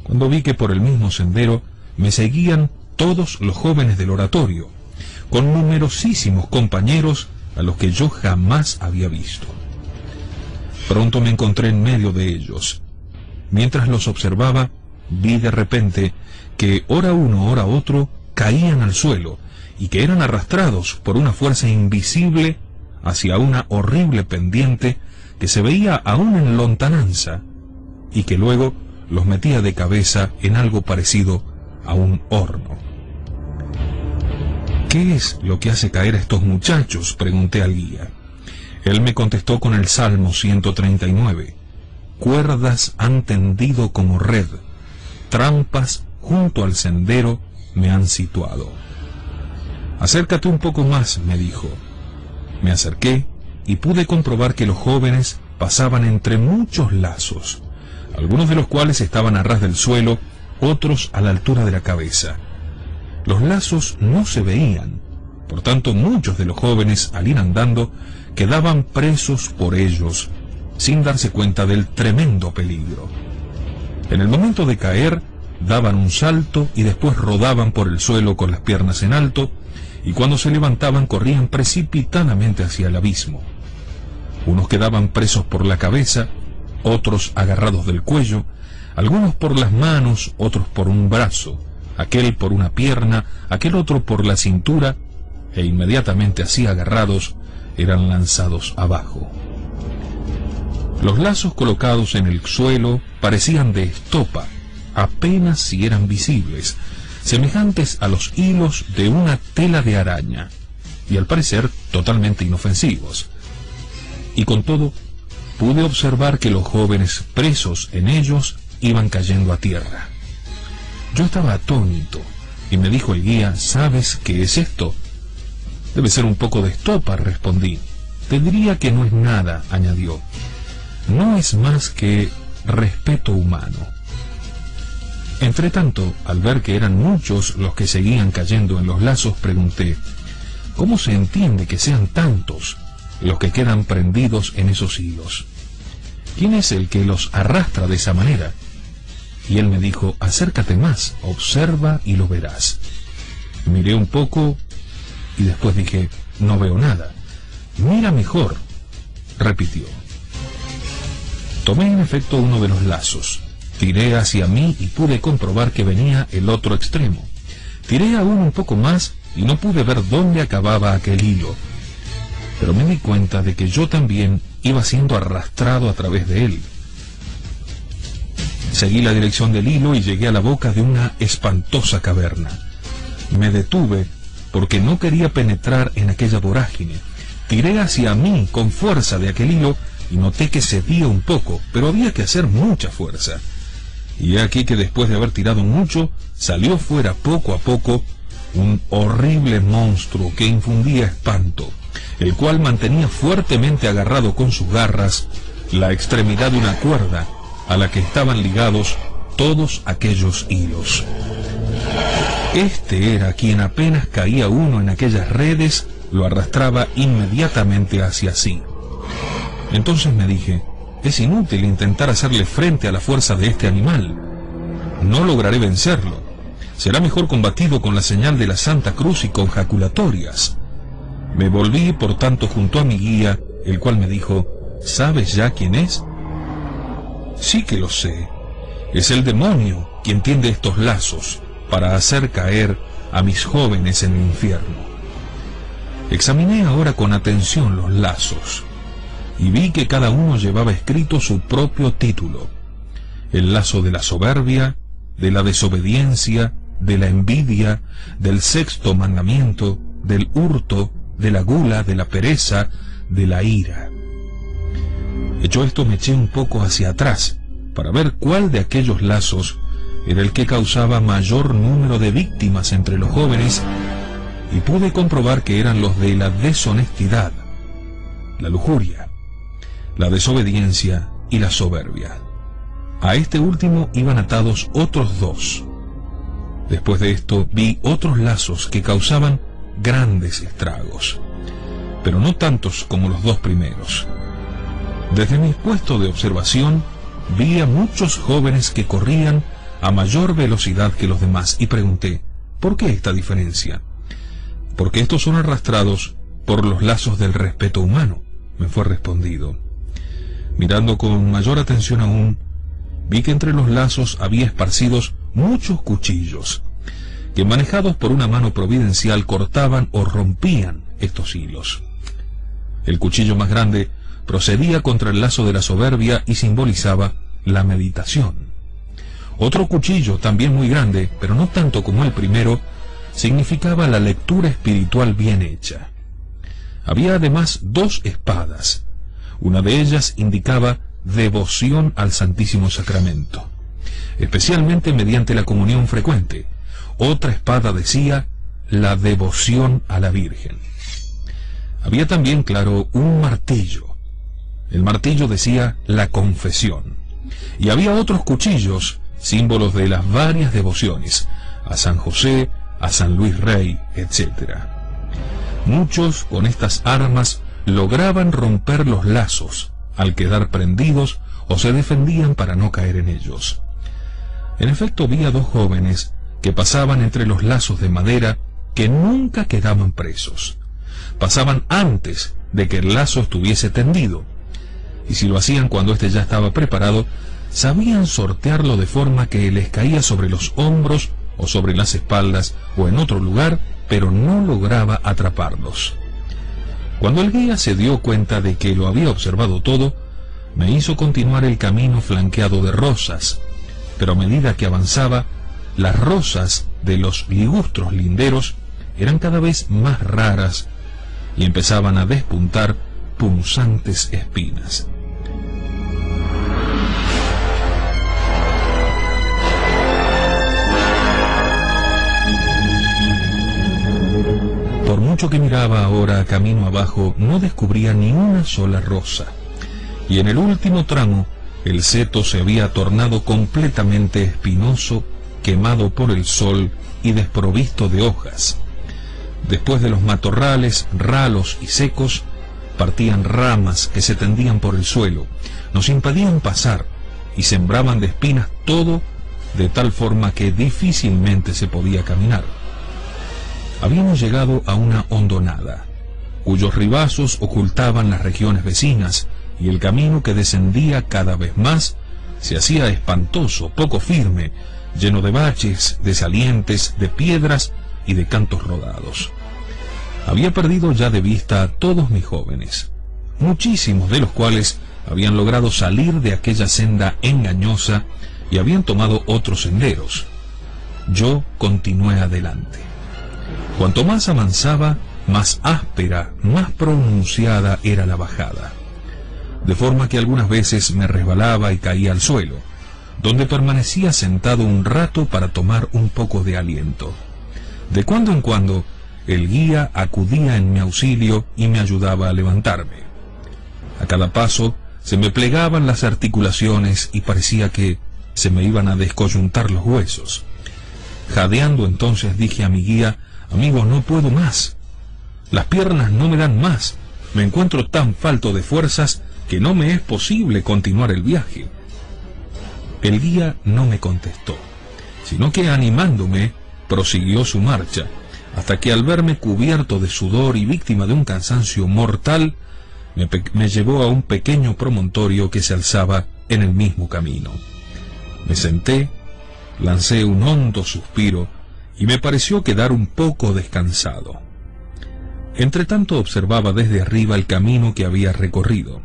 cuando vi que por el mismo sendero me seguían todos los jóvenes del oratorio, con numerosísimos compañeros a los que yo jamás había visto. Pronto me encontré en medio de ellos. Mientras los observaba, vi de repente que ora uno, ora otro, caían al suelo, y que eran arrastrados por una fuerza invisible hacia una horrible pendiente que se veía aún en lontananza, y que luego los metía de cabeza en algo parecido a un horno. ¿Qué es lo que hace caer a estos muchachos?, pregunté al guía. Él me contestó con el Salmo 139. Cuerdas han tendido como red, trampas junto al sendero me han situado. Acércate un poco más, me dijo. Me acerqué y pude comprobar que los jóvenes pasaban entre muchos lazos, algunos de los cuales estaban a ras del suelo, otros a la altura de la cabeza. Los lazos no se veían, por tanto muchos de los jóvenes, al ir andando, quedaban presos por ellos, sin darse cuenta del tremendo peligro. En el momento de caer, daban un salto y después rodaban por el suelo con las piernas en alto, y cuando se levantaban corrían precipitadamente hacia el abismo. Unos quedaban presos por la cabeza, otros agarrados del cuello, algunos por las manos, otros por un brazo, aquel por una pierna, aquel otro por la cintura, e inmediatamente así agarrados eran lanzados abajo. Los lazos colocados en el suelo parecían de estopa, apenas si eran visibles, semejantes a los hilos de una tela de araña, y al parecer totalmente inofensivos. Y con todo, pude observar que los jóvenes presos en ellos iban cayendo a tierra. Yo estaba atónito, y me dijo el guía: ¿sabes qué es esto? Debe ser un poco de estopa, respondí. Te diría que no es nada, añadió. No es más que respeto humano. Entretanto, al ver que eran muchos los que seguían cayendo en los lazos, pregunté: ¿cómo se entiende que sean tantos los que quedan prendidos en esos hilos? ¿Quién es el que los arrastra de esa manera? Y él me dijo: acércate más, observa y lo verás. Miré un poco y después dije: no veo nada. Mira mejor, repitió. Tomé en efecto uno de los lazos, tiré hacia mí y pude comprobar que venía el otro extremo. Tiré aún un poco más y no pude ver dónde acababa aquel hilo, pero me di cuenta de que yo también iba siendo arrastrado a través de él. Seguí la dirección del hilo y llegué a la boca de una espantosa caverna. Me detuve porque no quería penetrar en aquella vorágine. Tiré hacia mí con fuerza de aquel hilo y noté que cedía un poco, pero había que hacer mucha fuerza. Y he aquí que después de haber tirado mucho, salió fuera poco a poco un horrible monstruo que infundía espanto, el cual mantenía fuertemente agarrado con sus garras la extremidad de una cuerda a la que estaban ligados todos aquellos hilos. Este era quien, apenas caía uno en aquellas redes, lo arrastraba inmediatamente hacia sí. Entonces me dije: es inútil intentar hacerle frente a la fuerza de este animal. No lograré vencerlo. Será mejor combatido con la señal de la Santa Cruz y con jaculatorias. Me volví, por tanto, junto a mi guía, el cual me dijo: ¿sabes ya quién es? Sí que lo sé. Es el demonio quien tiende estos lazos para hacer caer a mis jóvenes en el infierno. Examiné ahora con atención los lazos y vi que cada uno llevaba escrito su propio título: el lazo de la soberbia, de la desobediencia, de la envidia, del sexto mandamiento, del hurto, de la gula, de la pereza, de la ira. Hecho esto, me eché un poco hacia atrás para ver cuál de aquellos lazos era el que causaba mayor número de víctimas entre los jóvenes, y pude comprobar que eran los de la deshonestidad, la lujuria, la desobediencia y la soberbia. A este último iban atados otros dos. Después de esto vi otros lazos que causaban grandes estragos, pero no tantos como los dos primeros. Desde mi puesto de observación vi a muchos jóvenes que corrían a mayor velocidad que los demás y pregunté: ¿por qué esta diferencia? Porque estos son arrastrados por los lazos del respeto humano, me fue respondido. Mirando con mayor atención aún, vi que entre los lazos había esparcidos muchos cuchillos, que manejados por una mano providencial cortaban o rompían estos hilos. El cuchillo más grande procedía contra el lazo de la soberbia y simbolizaba la meditación. Otro cuchillo, también muy grande, pero no tanto como el primero, significaba la lectura espiritual bien hecha. Había además dos espadas. Una de ellas indicaba devoción al Santísimo Sacramento, especialmente mediante la comunión frecuente. Otra espada decía la devoción a la Virgen. Había también, claro, un martillo. El martillo decía la confesión. Y había otros cuchillos, símbolos de las varias devociones, a San José, a San Luis Rey, etc. Muchos con estas armas lograban romper los lazos, al quedar prendidos o se defendían para no caer en ellos. En efecto, vi a dos jóvenes que pasaban entre los lazos de madera que nunca quedaban presos. Pasaban antes de que el lazo estuviese tendido, y si lo hacían cuando éste ya estaba preparado, sabían sortearlo de forma que les caía sobre los hombros o sobre las espaldas o en otro lugar, pero no lograba atraparlos. Cuando el guía se dio cuenta de que lo había observado todo, me hizo continuar el camino flanqueado de rosas, pero a medida que avanzaba, las rosas de los ligustros linderos eran cada vez más raras y empezaban a despuntar punzantes espinas. Por mucho que miraba ahora camino abajo, no descubría ni una sola rosa, y en el último tramo el seto se había tornado completamente espinoso, quemado por el sol y desprovisto de hojas. Después de los matorrales ralos y secos, partían ramas que se tendían por el suelo, nos impedían pasar y sembraban de espinas todo, de tal forma que difícilmente se podía caminar. Habíamos llegado a una hondonada, cuyos ribazos ocultaban las regiones vecinas, y el camino que descendía cada vez más se hacía espantoso, poco firme, lleno de baches, de salientes, de piedras y de cantos rodados. Había perdido ya de vista a todos mis jóvenes, muchísimos de los cuales habían logrado salir de aquella senda engañosa y habían tomado otros senderos. Yo continué adelante. Cuanto más avanzaba, más áspera, más pronunciada era la bajada, de forma que algunas veces me resbalaba y caía al suelo, donde permanecía sentado un rato para tomar un poco de aliento. De cuando en cuando, el guía acudía en mi auxilio y me ayudaba a levantarme. A cada paso se me plegaban las articulaciones y parecía que se me iban a descoyuntar los huesos. Jadeando entonces dije a mi guía: «Amigo, no puedo más. Las piernas no me dan más. Me encuentro tan falto de fuerzas que no me es posible continuar el viaje». El guía no me contestó, sino que animándome, prosiguió su marcha, hasta que al verme cubierto de sudor y víctima de un cansancio mortal, me llevó a un pequeño promontorio que se alzaba en el mismo camino. Me senté, lancé un hondo suspiro y me pareció quedar un poco descansado. Entretanto observaba desde arriba el camino que había recorrido.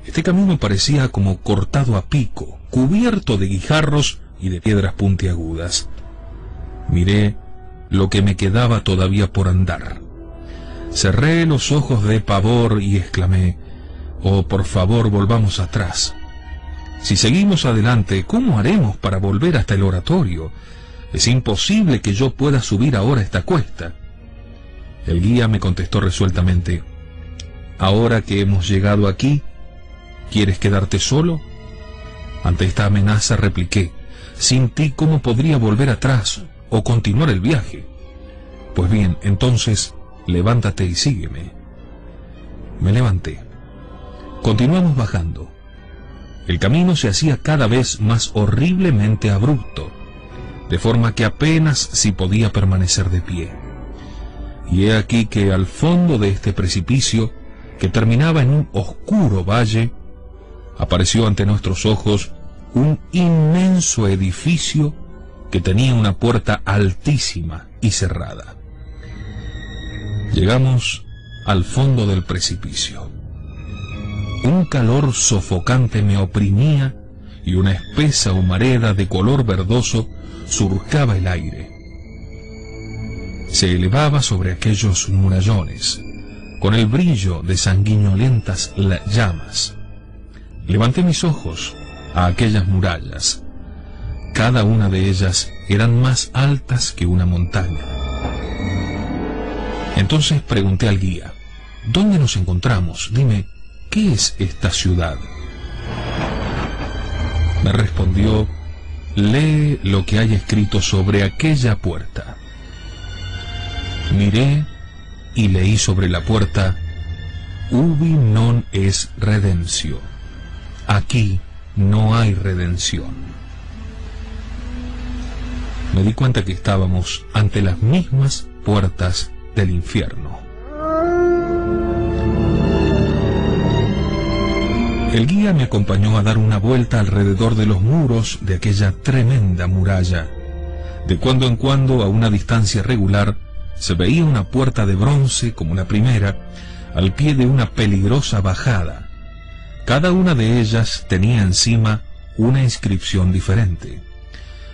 Este camino parecía como cortado a pico, cubierto de guijarros y de piedras puntiagudas. Miré lo que me quedaba todavía por andar. Cerré los ojos de pavor y exclamé: «Oh, por favor, volvamos atrás. Si seguimos adelante, ¿cómo haremos para volver hasta el oratorio? Es imposible que yo pueda subir ahora esta cuesta». El guía me contestó resueltamente: «Ahora que hemos llegado aquí, ¿quieres quedarte solo?». Ante esta amenaza repliqué: «Sin ti, ¿cómo podría volver atrás o continuar el viaje?». «Pues bien, entonces, levántate y sígueme». Me levanté. Continuamos bajando. El camino se hacía cada vez más horriblemente abrupto, de forma que apenas si podía permanecer de pie. Y he aquí que al fondo de este precipicio, que terminaba en un oscuro valle, apareció ante nuestros ojos un inmenso edificio que tenía una puerta altísima y cerrada. Llegamos al fondo del precipicio. Un calor sofocante me oprimía y una espesa humareda de color verdoso surcaba el aire. Se elevaba sobre aquellos murallones, con el brillo de sanguinolentas llamas. Levanté mis ojos a aquellas murallas. Cada una de ellas eran más altas que una montaña. Entonces pregunté al guía: «¿Dónde nos encontramos? Dime, ¿qué es esta ciudad?». Me respondió: «Lee lo que hay escrito sobre aquella puerta». Miré y leí sobre la puerta: ubi non es redentio. Aquí no hay redención. Me di cuenta que estábamos ante las mismas puertas del infierno. El guía me acompañó a dar una vuelta alrededor de los muros de aquella tremenda muralla. De cuando en cuando, a una distancia regular, se veía una puerta de bronce como la primera, al pie de una peligrosa bajada. Cada una de ellas tenía encima una inscripción diferente.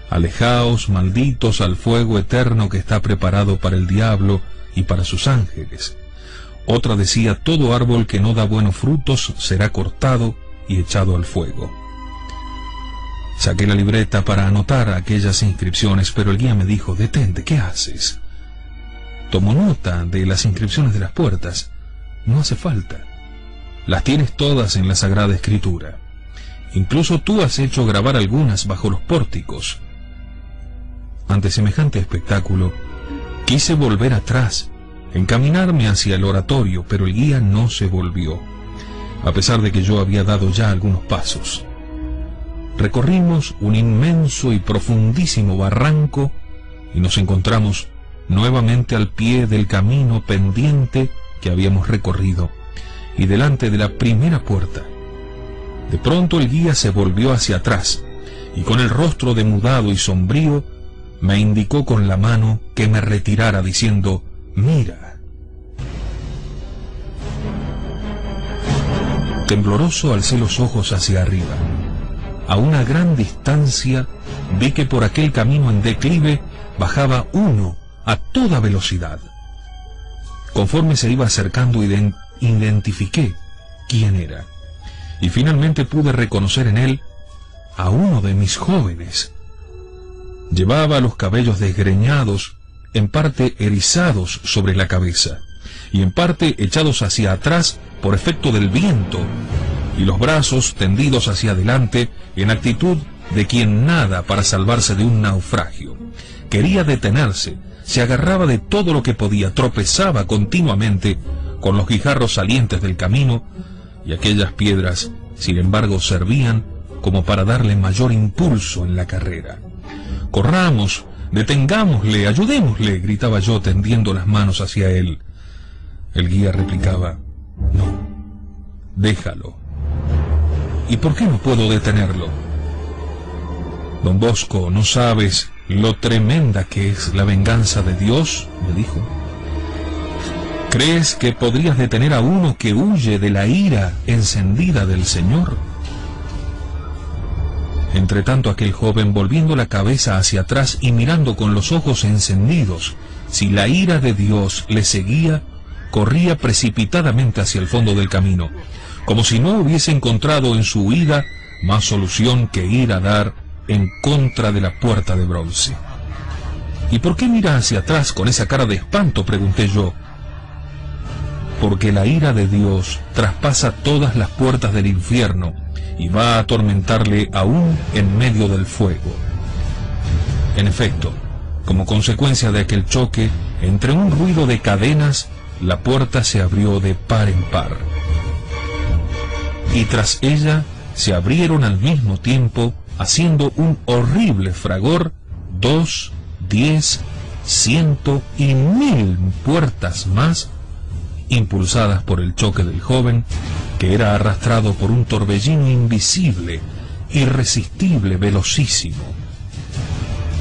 Alejaos, malditos, al fuego eterno que está preparado para el diablo y para sus ángeles. Otra decía, todo árbol que no da buenos frutos será cortado y echado al fuego. Saqué la libreta para anotar aquellas inscripciones, pero el guía me dijo, detente, ¿qué haces? Tomó nota de las inscripciones de las puertas. No hace falta. Las tienes todas en la Sagrada Escritura. Incluso tú has hecho grabar algunas bajo los pórticos. Ante semejante espectáculo, quise volver atrás, encaminarme hacia el oratorio, pero el guía no se volvió, a pesar de que yo había dado ya algunos pasos. Recorrimos un inmenso y profundísimo barranco y nos encontramos nuevamente al pie del camino pendiente que habíamos recorrido y delante de la primera puerta. De pronto el guía se volvió hacia atrás y con el rostro demudado y sombrío me indicó con la mano que me retirara diciendo, mira. Tembloroso alcé los ojos hacia arriba. A una gran distancia vi que por aquel camino en declive bajaba uno a toda velocidad. Conforme se iba acercando, identifiqué quién era, y finalmente pude reconocer en él a uno de mis jóvenes. Llevaba los cabellos desgreñados, en parte erizados sobre la cabeza, y en parte echados hacia atrás por efecto del viento, y los brazos tendidos hacia adelante en actitud de quien nada para salvarse de un naufragio. Quería detenerse, se agarraba de todo lo que podía, tropezaba continuamente con los guijarros salientes del camino, y aquellas piedras, sin embargo, servían como para darle mayor impulso en la carrera. «Corramos, detengámosle, ayudémosle», gritaba yo tendiendo las manos hacia él. El guía replicaba, «No, déjalo». «¿Y por qué no puedo detenerlo?» «Don Bosco, ¿no sabes lo tremenda que es la venganza de Dios?», me dijo. «¿Crees que podrías detener a uno que huye de la ira encendida del Señor?». Entretanto aquel joven, volviendo la cabeza hacia atrás y mirando con los ojos encendidos, si la ira de Dios le seguía, corría precipitadamente hacia el fondo del camino, como si no hubiese encontrado en su huida más solución que ir a dar en contra de la puerta de bronce. «¿Y por qué mira hacia atrás con esa cara de espanto?», pregunté yo. «Porque la ira de Dios traspasa todas las puertas del infierno y va a atormentarle aún en medio del fuego». En efecto, como consecuencia de aquel choque, entre un ruido de cadenas, la puerta se abrió de par en par. Y tras ella se abrieron al mismo tiempo, haciendo un horrible fragor, 2, 10, 100 y 1000 puertas más, impulsadas por el choque del joven, que era arrastrado por un torbellino invisible, irresistible, velocísimo.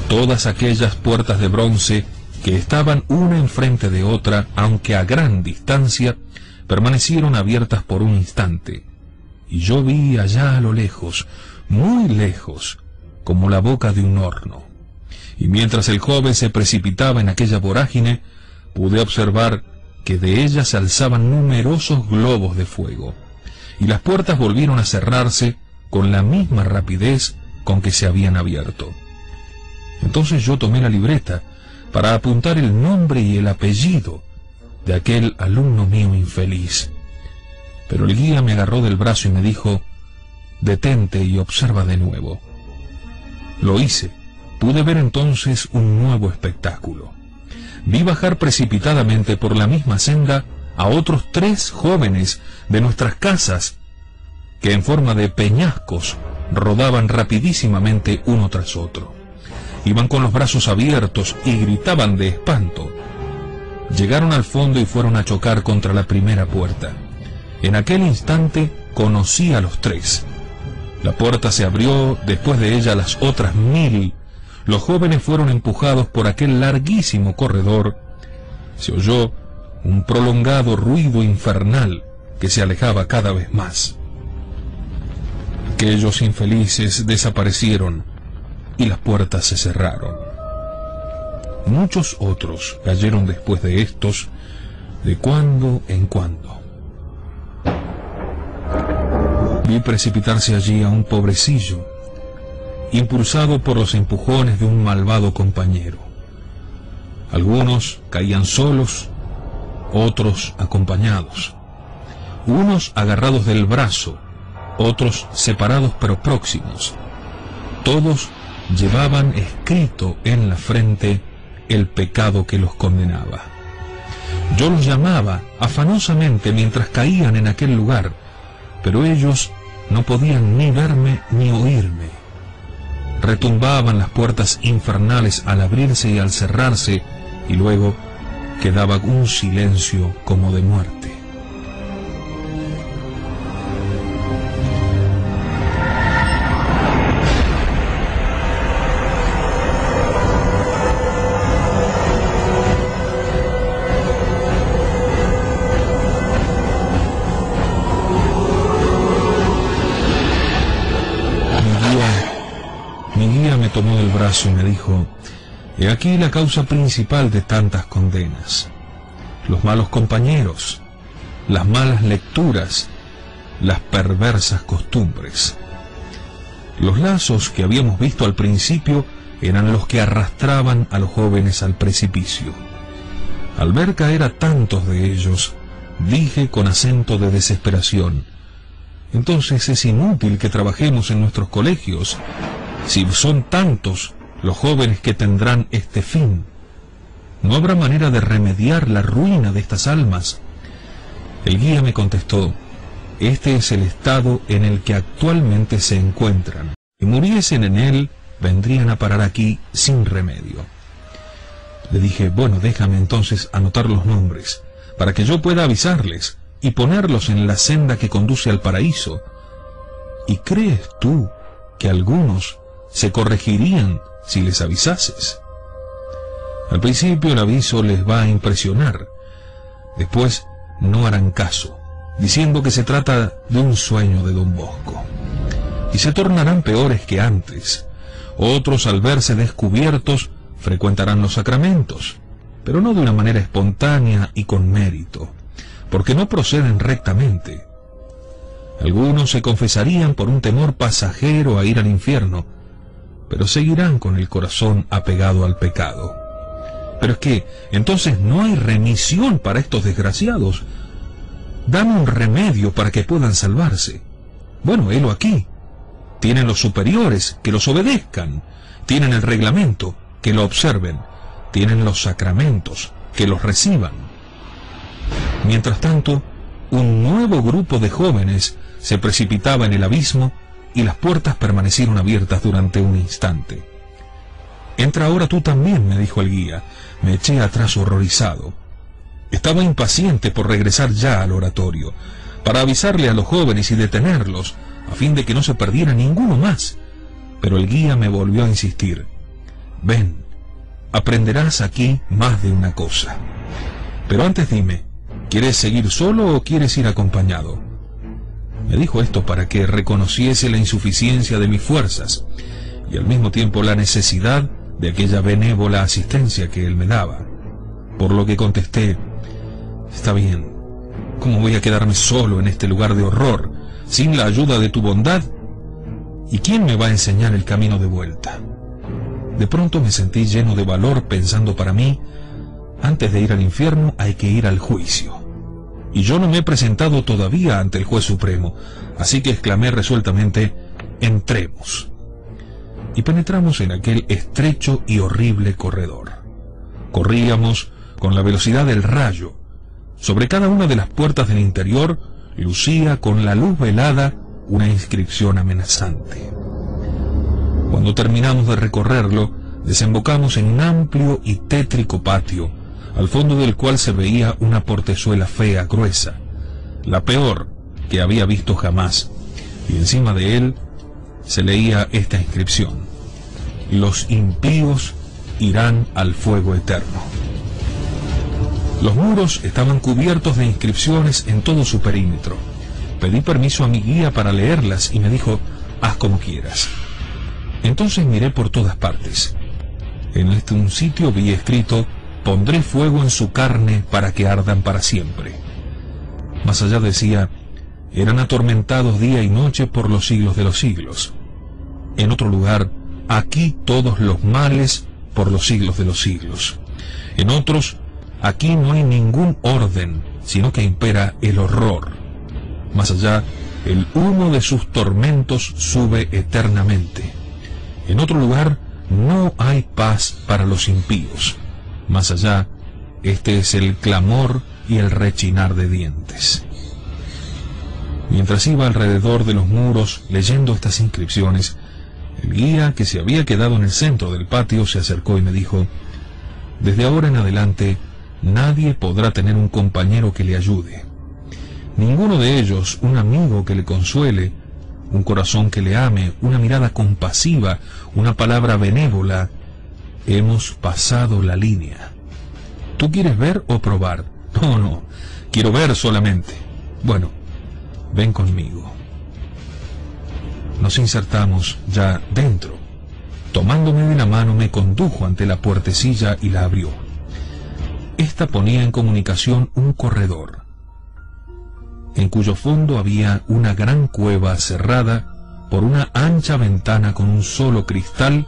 Todas aquellas puertas de bronce, que estaban una enfrente de otra, aunque a gran distancia, permanecieron abiertas por un instante, y yo vi allá a lo lejos, muy lejos, como la boca de un horno. Y mientras el joven se precipitaba en aquella vorágine, pude observar que de ella se alzaban numerosos globos de fuego, y las puertas volvieron a cerrarse con la misma rapidez con que se habían abierto. Entonces yo tomé la libreta para apuntar el nombre y el apellido de aquel alumno mío infeliz. Pero el guía me agarró del brazo y me dijo, «Detente y observa de nuevo». Lo hice. Pude ver entonces un nuevo espectáculo. Vi bajar precipitadamente por la misma senda a otros 3 jóvenes de nuestras casas, que en forma de peñascos rodaban rapidísimamente uno tras otro. Iban con los brazos abiertos y gritaban de espanto. Llegaron al fondo y fueron a chocar contra la primera puerta. En aquel instante conocí a los 3. La puerta se abrió, después de ella las otras 1000. Los jóvenes fueron empujados por aquel larguísimo corredor. Se oyó un prolongado ruido infernal que se alejaba cada vez más. Aquellos infelices desaparecieron y las puertas se cerraron. Muchos otros cayeron después de estos, de cuando en cuando. Vi precipitarse allí a un pobrecillo, impulsado por los empujones de un malvado compañero. Algunos caían solos, otros acompañados, unos agarrados del brazo, otros separados pero próximos. Todos llevaban escrito en la frente el pecado que los condenaba. Yo los llamaba afanosamente mientras caían en aquel lugar, pero ellos no podían ni verme ni oírme. Retumbaban las puertas infernales al abrirse y al cerrarse, y luego quedaba un silencio como de muerte. Mi guía me tomó del brazo y me dijo: he aquí la causa principal de tantas condenas: los malos compañeros, las malas lecturas, las perversas costumbres. Los lazos que habíamos visto al principio eran los que arrastraban a los jóvenes al precipicio. Al ver caer a tantos de ellos, dije con acento de desesperación: entonces es inútil que trabajemos en nuestros colegios, si son tantos los jóvenes que tendrán este fin. ¿No habrá manera de remediar la ruina de estas almas? El guía me contestó: este es el estado en el que actualmente se encuentran. Si muriesen en él, vendrían a parar aquí sin remedio. Le dije: bueno, déjame entonces anotar los nombres, para que yo pueda avisarles y ponerlos en la senda que conduce al paraíso. ¿Y crees tú que algunos se corregirían si les avisases? Al principio el aviso les va a impresionar, después no harán caso, diciendo que se trata de un sueño de Don Bosco, y se tornarán peores que antes. Otros, al verse descubiertos, frecuentarán los sacramentos, pero no de una manera espontánea y con mérito, porque no proceden rectamente. Algunos se confesarían por un temor pasajero a ir al infierno, pero seguirán con el corazón apegado al pecado. Pero es que entonces no hay remisión para estos desgraciados. Dame un remedio para que puedan salvarse. Bueno, helo aquí. Tienen los superiores, que los obedezcan. Tienen el reglamento, que lo observen. Tienen los sacramentos, que los reciban. Mientras tanto, un nuevo grupo de jóvenes se precipitaba en el abismo y las puertas permanecieron abiertas durante un instante. Entra ahora tú también, me dijo el guía. Me eché atrás horrorizado. Estaba impaciente por regresar ya al oratorio, para avisarle a los jóvenes y detenerlos, a fin de que no se perdiera ninguno más. Pero el guía me volvió a insistir: ven, aprenderás aquí más de una cosa. Pero antes dime, ¿quieres seguir solo o quieres ir acompañado? Me dijo esto para que reconociese la insuficiencia de mis fuerzas y al mismo tiempo la necesidad de aquella benévola asistencia que él me daba. Por lo que contesté: está bien, ¿cómo voy a quedarme solo en este lugar de horror, sin la ayuda de tu bondad? ¿Y quién me va a enseñar el camino de vuelta? De pronto me sentí lleno de valor, pensando para mí: antes de ir al infierno hay que ir al juicio. Y yo no me he presentado todavía ante el juez supremo, así que exclamé resueltamente: entremos. Y penetramos en aquel estrecho y horrible corredor. Corríamos con la velocidad del rayo, Sobre cada una de las puertas del interior lucía con la luz velada una inscripción amenazante. Cuando terminamos de recorrerlo, desembocamos en un amplio y tétrico patio, al fondo del cual se veía una portezuela fea, gruesa, la peor que había visto jamás, y encima de él se leía esta inscripción: los impíos irán al fuego eterno. Los muros estaban cubiertos de inscripciones en todo su perímetro. Pedí permiso a mi guía para leerlas y me dijo: haz como quieras. Entonces miré por todas partes. En un sitio vi escrito: pondré fuego en su carne para que ardan para siempre. Más allá decía: eran atormentados día y noche por los siglos de los siglos. En otro lugar: aquí todos los males por los siglos de los siglos. En otros: aquí no hay ningún orden, sino que impera el horror. Más allá: el humo de sus tormentos sube eternamente. En otro lugar: no hay paz para los impíos. Más allá: este es el clamor y el rechinar de dientes. Mientras iba alrededor de los muros leyendo estas inscripciones, el guía, que se había quedado en el centro del patio, se acercó y me dijo: desde ahora en adelante nadie podrá tener un compañero que le ayude. Ninguno de ellos un amigo que le consuele, un corazón que le ame, una mirada compasiva, una palabra benévola. Hemos pasado la línea. ¿Tú quieres ver o probar? No, quiero ver solamente. Bueno, ven conmigo. Nos insertamos ya dentro. Tomándome de la mano me condujo ante la puertecilla y la abrió. Esta ponía en comunicación un corredor, en cuyo fondo había una gran cueva cerrada por una ancha ventana con un solo cristal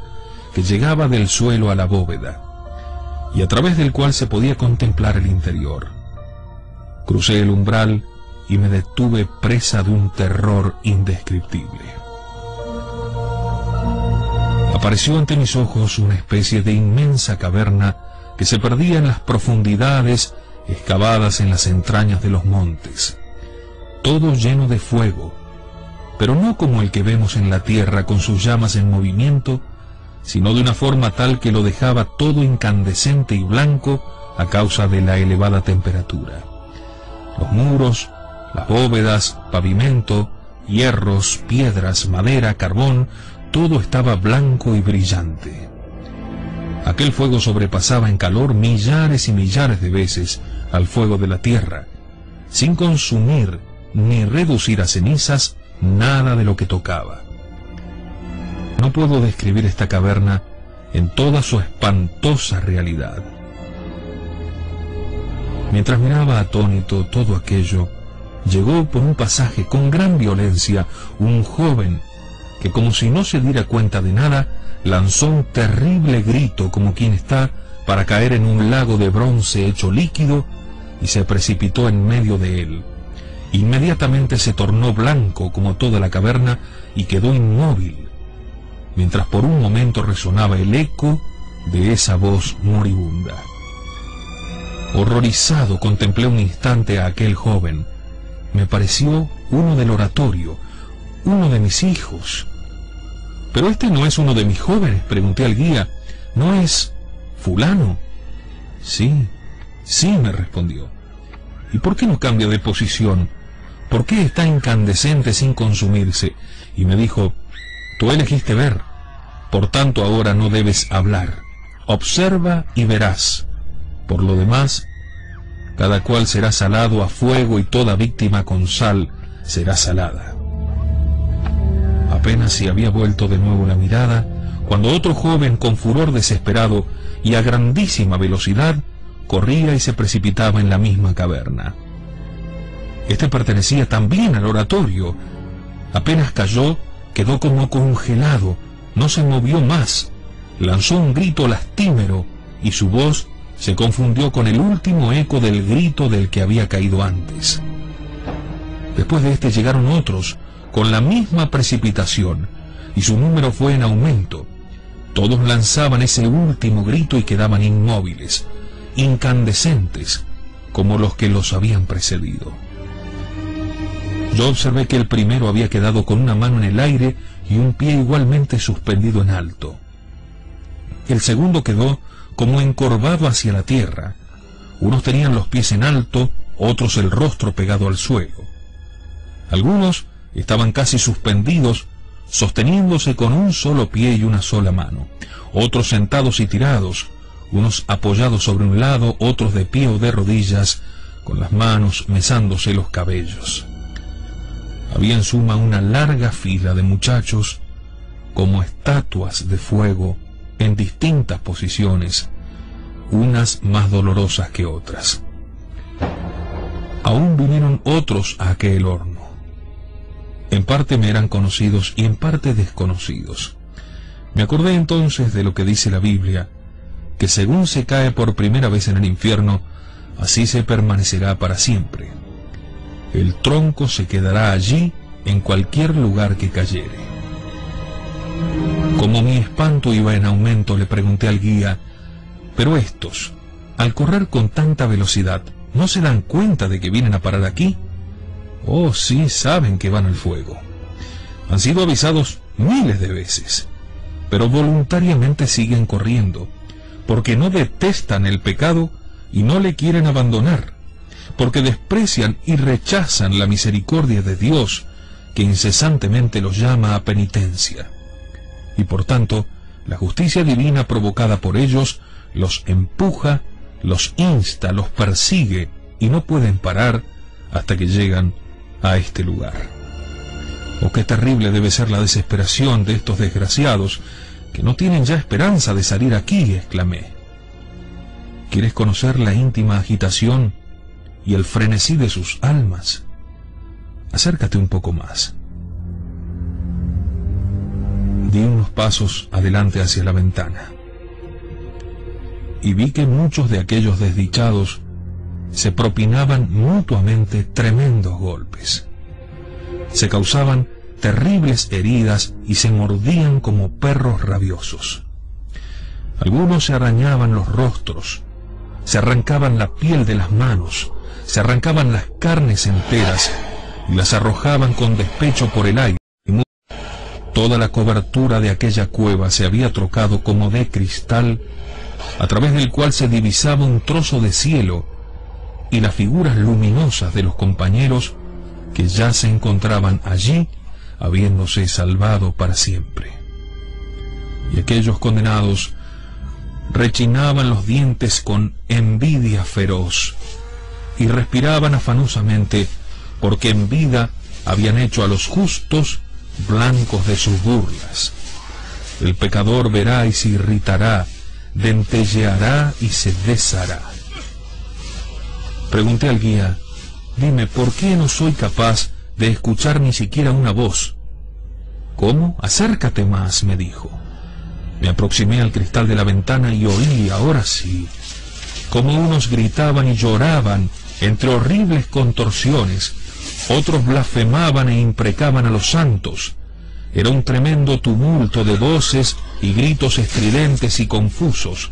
que llegaba del suelo a la bóveda, y a través del cual se podía contemplar el interior. Crucé el umbral y me detuve presa de un terror indescriptible. Apareció ante mis ojos una especie de inmensa caverna que se perdía en las profundidades excavadas en las entrañas de los montes. Todo lleno de fuego, pero no como el que vemos en la tierra con sus llamas en movimiento, sino de una forma tal que lo dejaba todo incandescente y blanco a causa de la elevada temperatura. Los muros, las bóvedas, pavimento, hierros, piedras, madera, carbón, todo estaba blanco y brillante. Aquel fuego sobrepasaba en calor millares y millares de veces al fuego de la tierra, sin consumir ni reducir a cenizas nada de lo que tocaba. No puedo describir esta caverna en toda su espantosa realidad. Mientras miraba atónito todo aquello, llegó por un pasaje con gran violencia un joven que, como si no se diera cuenta de nada, lanzó un terrible grito como quien está para caer en un lago de bronce hecho líquido, y se precipitó en medio de él. Inmediatamente se tornó blanco como toda la caverna y quedó inmóvil, mientras por un momento resonaba el eco de esa voz moribunda. Horrorizado contemplé un instante a aquel joven. Me pareció uno del oratorio, uno de mis hijos. «¿Pero este no es uno de mis jóvenes?», pregunté al guía. «¿No es fulano?». Sí, me respondió. «¿Y por qué no cambia de posición? ¿Por qué está incandescente sin consumirse?». Y me dijo: «Tú elegiste ver, por tanto ahora no debes hablar. Observa y verás. Por lo demás, cada cual será salado a fuego y toda víctima con sal será salada». Apenas si había vuelto de nuevo la mirada, cuando otro joven con furor desesperado y a grandísima velocidad corría y se precipitaba en la misma caverna. Este pertenecía también al oratorio. Apenas cayó, quedó como congelado, no se movió más, lanzó un grito lastimero y su voz se confundió con el último eco del grito del que había caído antes. Después de este llegaron otros, con la misma precipitación, y su número fue en aumento. Todos lanzaban ese último grito y quedaban inmóviles, incandescentes, como los que los habían precedido. Yo observé que el primero había quedado con una mano en el aire y un pie igualmente suspendido en alto. El segundo quedó como encorvado hacia la tierra. Unos tenían los pies en alto, otros el rostro pegado al suelo. Algunos estaban casi suspendidos, sosteniéndose con un solo pie y una sola mano. Otros sentados y tirados, unos apoyados sobre un lado, otros de pie o de rodillas, con las manos mesándose los cabellos. Había en suma una larga fila de muchachos, como estatuas de fuego, en distintas posiciones, unas más dolorosas que otras. Aún vinieron otros a aquel horno. En parte me eran conocidos y en parte desconocidos. Me acordé entonces de lo que dice la Biblia, que según se cae por primera vez en el infierno, así se permanecerá para siempre. El tronco se quedará allí en cualquier lugar que cayere. Como mi espanto iba en aumento, le pregunté al guía, pero estos, al correr con tanta velocidad, ¿no se dan cuenta de que vienen a parar aquí? Oh, sí, saben que van al fuego. Han sido avisados miles de veces, pero voluntariamente siguen corriendo, porque no detestan el pecado y no le quieren abandonar, porque desprecian y rechazan la misericordia de Dios, que incesantemente los llama a penitencia. Y por tanto, la justicia divina provocada por ellos los empuja, los insta, los persigue, y no pueden parar hasta que llegan a este lugar. Oh, qué terrible debe ser la desesperación de estos desgraciados, que no tienen ya esperanza de salir aquí, exclamé. ¿Quieres conocer la íntima agitación y el frenesí de sus almas? Acércate un poco más. Di unos pasos adelante hacia la ventana, y vi que muchos de aquellos desdichados se propinaban mutuamente tremendos golpes. Se causaban terribles heridas y se mordían como perros rabiosos. Algunos se arañaban los rostros, se arrancaban la piel de las manos, se arrancaban las carnes enteras y las arrojaban con despecho por el aire. Toda la cobertura de aquella cueva se había trocado como de cristal, a través del cual se divisaba un trozo de cielo y las figuras luminosas de los compañeros que ya se encontraban allí, habiéndose salvado para siempre. Y aquellos condenados rechinaban los dientes con envidia feroz y respiraban afanosamente, porque en vida habían hecho a los justos blancos de sus burlas. El pecador verá y se irritará, dentelleará y se deshará. Pregunté al guía, dime, ¿por qué no soy capaz de escuchar ni siquiera una voz? ¿Cómo? Acércate más, me dijo. Me aproximé al cristal de la ventana y oí, ahora sí, como unos gritaban y lloraban entre horribles contorsiones, otros blasfemaban e imprecaban a los santos. Era un tremendo tumulto de voces y gritos estridentes y confusos,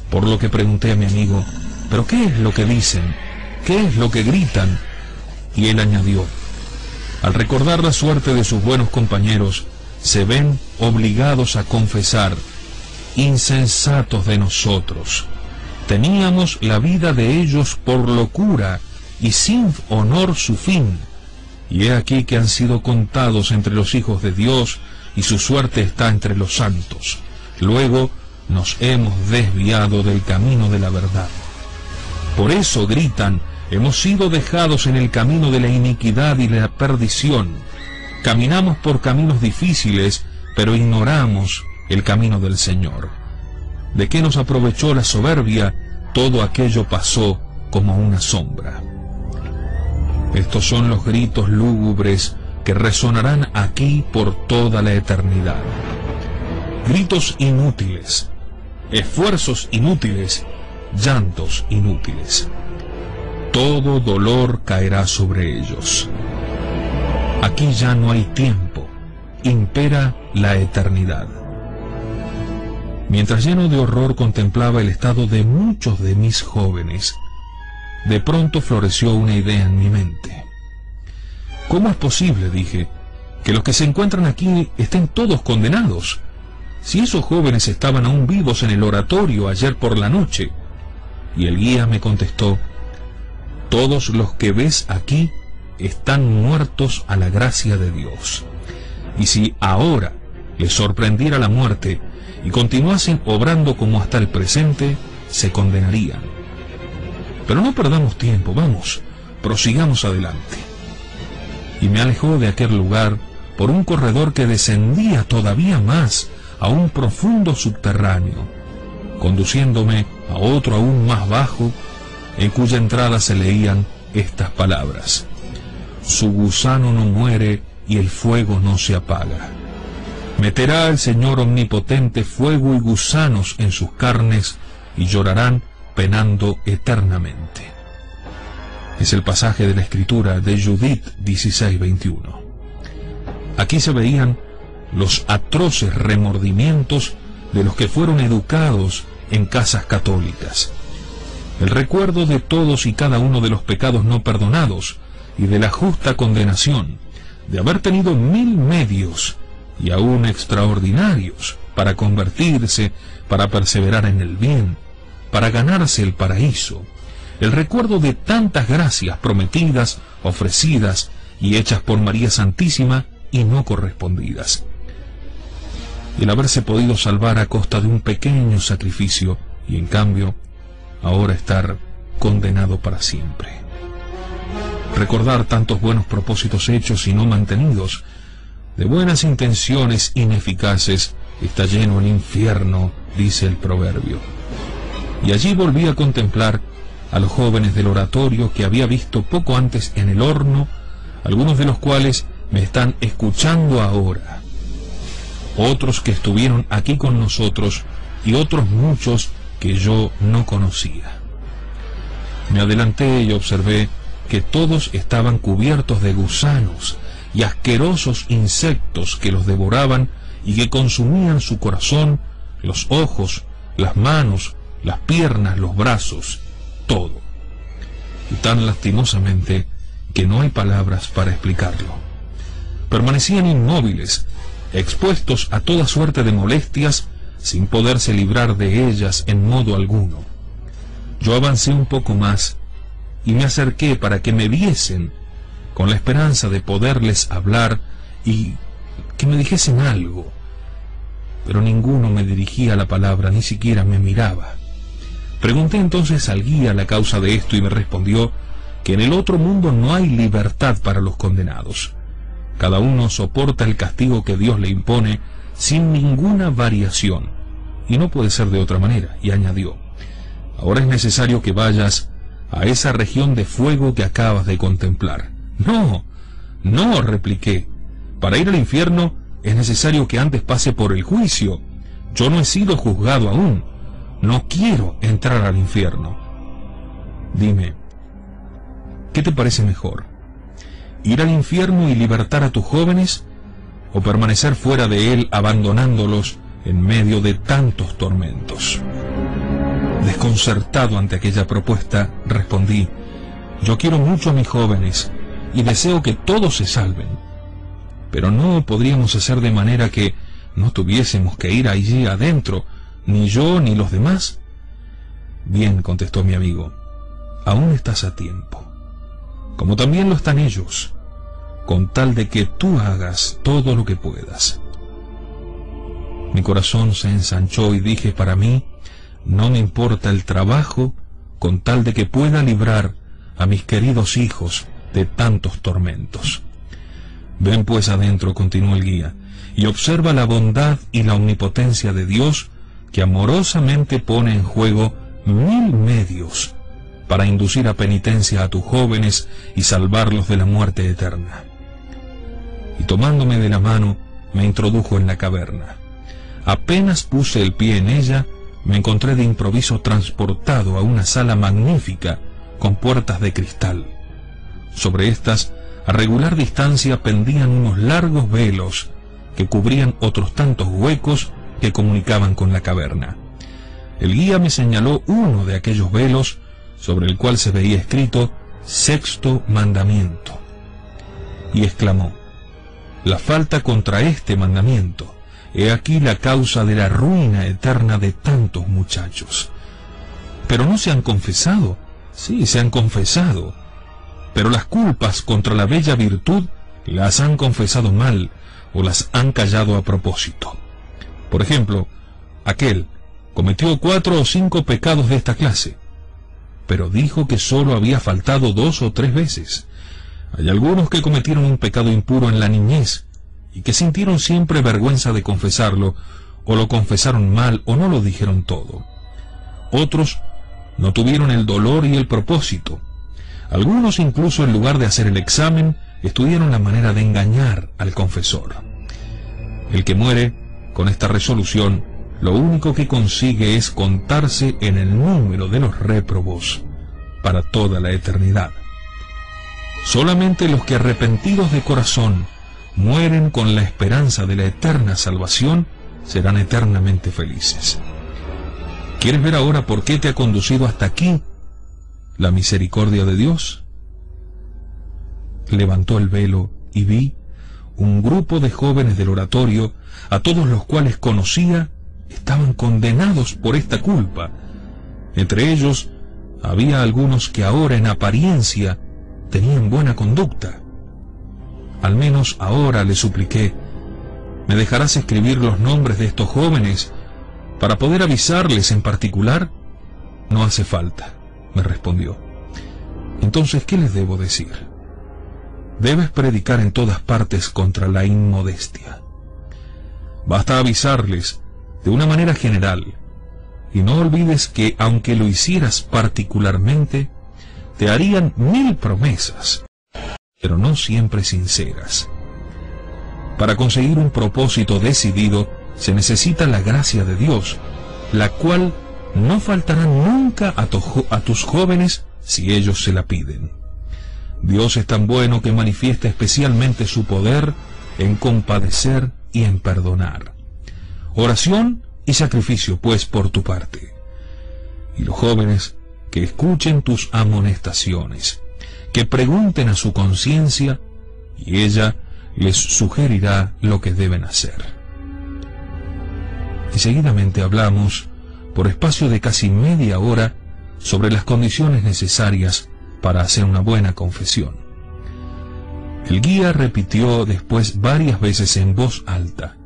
por lo que pregunté a mi amigo, ¿pero qué es lo que dicen? ¿Qué es lo que gritan? Y él añadió, al recordar la suerte de sus buenos compañeros, se ven obligados a confesar, insensatos de nosotros, teníamos la vida de ellos por locura y sin honor su fin, y he aquí que han sido contados entre los hijos de Dios y su suerte está entre los santos. Luego nos hemos desviado del camino de la verdad. Por eso gritan, hemos sido dejados en el camino de la iniquidad y la perdición. Caminamos por caminos difíciles, pero ignoramos el camino del Señor. ¿De qué nos aprovechó la soberbia? Todo aquello pasó como una sombra. Estos son los gritos lúgubres que resonarán aquí por toda la eternidad. Gritos inútiles, esfuerzos inútiles, llantos inútiles. Todo dolor caerá sobre ellos. Aquí ya no hay tiempo, impera la eternidad. Mientras lleno de horror contemplaba el estado de muchos de mis jóvenes, de pronto floreció una idea en mi mente. ¿Cómo es posible, dije, que los que se encuentran aquí estén todos condenados? Si esos jóvenes estaban aún vivos en el oratorio ayer por la noche. Y el guía me contestó: todos los que ves aquí están muertos a la gracia de Dios. Y si ahora les sorprendiera la muerte y continuasen obrando como hasta el presente, se condenarían. Pero no perdamos tiempo, vamos, prosigamos adelante. Y me alejó de aquel lugar por un corredor que descendía todavía más a un profundo subterráneo, conduciéndome a otro aún más bajo, en cuya entrada se leían estas palabras: su gusano no muere y el fuego no se apaga. Meterá el Señor omnipotente fuego y gusanos en sus carnes, y llorarán penando eternamente. Es el pasaje de la Escritura de Judith 16:21. Aquí se veían los atroces remordimientos de los que fueron educados en casas católicas. El recuerdo de todos y cada uno de los pecados no perdonados y de la justa condenación, de haber tenido 1000 medios y aún extraordinarios para convertirse, para perseverar en el bien, para ganarse el paraíso. El recuerdo de tantas gracias prometidas, ofrecidas y hechas por María Santísima y no correspondidas. El haberse podido salvar a costa de un pequeño sacrificio y en cambio ahora estar condenado para siempre. Recordar tantos buenos propósitos hechos y no mantenidos, de buenas intenciones ineficaces, está lleno el infierno, dice el proverbio. Y allí volví a contemplar a los jóvenes del oratorio que había visto poco antes en el horno, algunos de los cuales me están escuchando ahora. Otros que estuvieron aquí con nosotros y otros muchos que yo no conocía. Me adelanté y observé que todos estaban cubiertos de gusanos y asquerosos insectos que los devoraban y que consumían su corazón, los ojos, las manos, las piernas, los brazos, todo. Y tan lastimosamente que no hay palabras para explicarlo. Permanecían inmóviles, expuestos a toda suerte de molestias, sin poderse librar de ellas en modo alguno. Yo avancé un poco más y me acerqué para que me viesen, con la esperanza de poderles hablar y que me dijesen algo. Pero ninguno me dirigía la palabra, ni siquiera me miraba. Pregunté entonces al guía la causa de esto y me respondió que en el otro mundo no hay libertad para los condenados. Cada uno soporta el castigo que Dios le impone sin ninguna variación, y no puede ser de otra manera, y añadió: ahora es necesario que vayas a esa región de fuego que acabas de contemplar. No, no, repliqué, para ir al infierno es necesario que antes pase por el juicio. Yo no he sido juzgado aún, no quiero entrar al infierno. Dime, ¿qué te parece mejor? ¿Ir al infierno y libertar a tus jóvenes, o permanecer fuera de él abandonándolos en medio de tantos tormentos? Desconcertado ante aquella propuesta, respondí: yo quiero mucho a mis jóvenes y deseo que todos se salven, pero no podríamos hacer de manera que no tuviésemos que ir allí adentro, ni yo ni los demás. Bien, contestó mi amigo, aún estás a tiempo, como también lo están ellos, con tal de que tú hagas todo lo que puedas. Mi corazón se ensanchó y dije para mí: no me importa el trabajo, con tal de que pueda librar a mis queridos hijos de tantos tormentos. Ven pues adentro, continuó el guía, y observa la bondad y la omnipotencia de Dios, que amorosamente pone en juego 1000 medios para inducir a penitencia a tus jóvenes y salvarlos de la muerte eterna. Y tomándome de la mano, me introdujo en la caverna. Apenas puse el pie en ella, me encontré de improviso transportado a una sala magnífica con puertas de cristal. Sobre estas, a regular distancia, pendían unos largos velos que cubrían otros tantos huecos que comunicaban con la caverna. El guía me señaló uno de aquellos velos, sobre el cual se veía escrito Sexto Mandamiento. Y exclamó: la falta contra este mandamiento, he aquí la causa de la ruina eterna de tantos muchachos. Pero no se han confesado. Sí, se han confesado, pero las culpas contra la bella virtud las han confesado mal o las han callado a propósito. Por ejemplo, aquel cometió 4 o 5 pecados de esta clase, pero dijo que solo había faltado 2 o 3 veces. Hay algunos que cometieron un pecado impuro en la niñez y que sintieron siempre vergüenza de confesarlo, o lo confesaron mal o no lo dijeron todo. Otros no tuvieron el dolor y el propósito. Algunos incluso, en lugar de hacer el examen, estudiaron la manera de engañar al confesor. El que muere con esta resolución, lo único que consigue es contarse en el número de los réprobos para toda la eternidad. Solamente los que, arrepentidos de corazón, mueren con la esperanza de la eterna salvación, serán eternamente felices. ¿Quieres ver ahora por qué te ha conducido hasta aquí la misericordia de Dios? Levantó el velo y vi un grupo de jóvenes del oratorio, a todos los cuales conocía, estaban condenados por esta culpa. Entre ellos había algunos que ahora en apariencia tenían buena conducta. Al menos ahora, le supliqué, ¿me dejarás escribir los nombres de estos jóvenes para poder avisarles en particular? No hace falta, me respondió. Entonces, ¿qué les debo decir? Debes predicar en todas partes contra la inmodestia. Basta avisarles de una manera general, y no olvides que, aunque lo hicieras particularmente, te harían 1000 promesas, pero no siempre sinceras. Para conseguir un propósito decidido, se necesita la gracia de Dios, la cual no faltará nunca a tus jóvenes si ellos se la piden. Dios es tan bueno que manifiesta especialmente su poder en compadecer y en perdonar. Oración y sacrificio, pues, por tu parte. Y los jóvenes que escuchen tus amonestaciones, que pregunten a su conciencia, y ella les sugerirá lo que deben hacer. Y seguidamente hablamos, por espacio de casi media hora, sobre las condiciones necesarias para hacer una buena confesión. El guía repitió después varias veces en voz alta: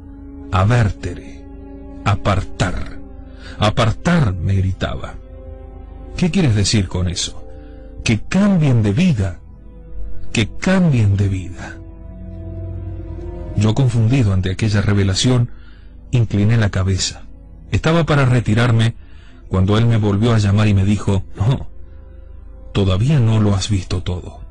avertere, apartar, apartar, me gritaba. ¿Qué quieres decir con eso? Que cambien de vida, que cambien de vida. Yo, confundido ante aquella revelación, incliné la cabeza. Estaba para retirarme cuando él me volvió a llamar y me dijo: no, todavía no lo has visto todo.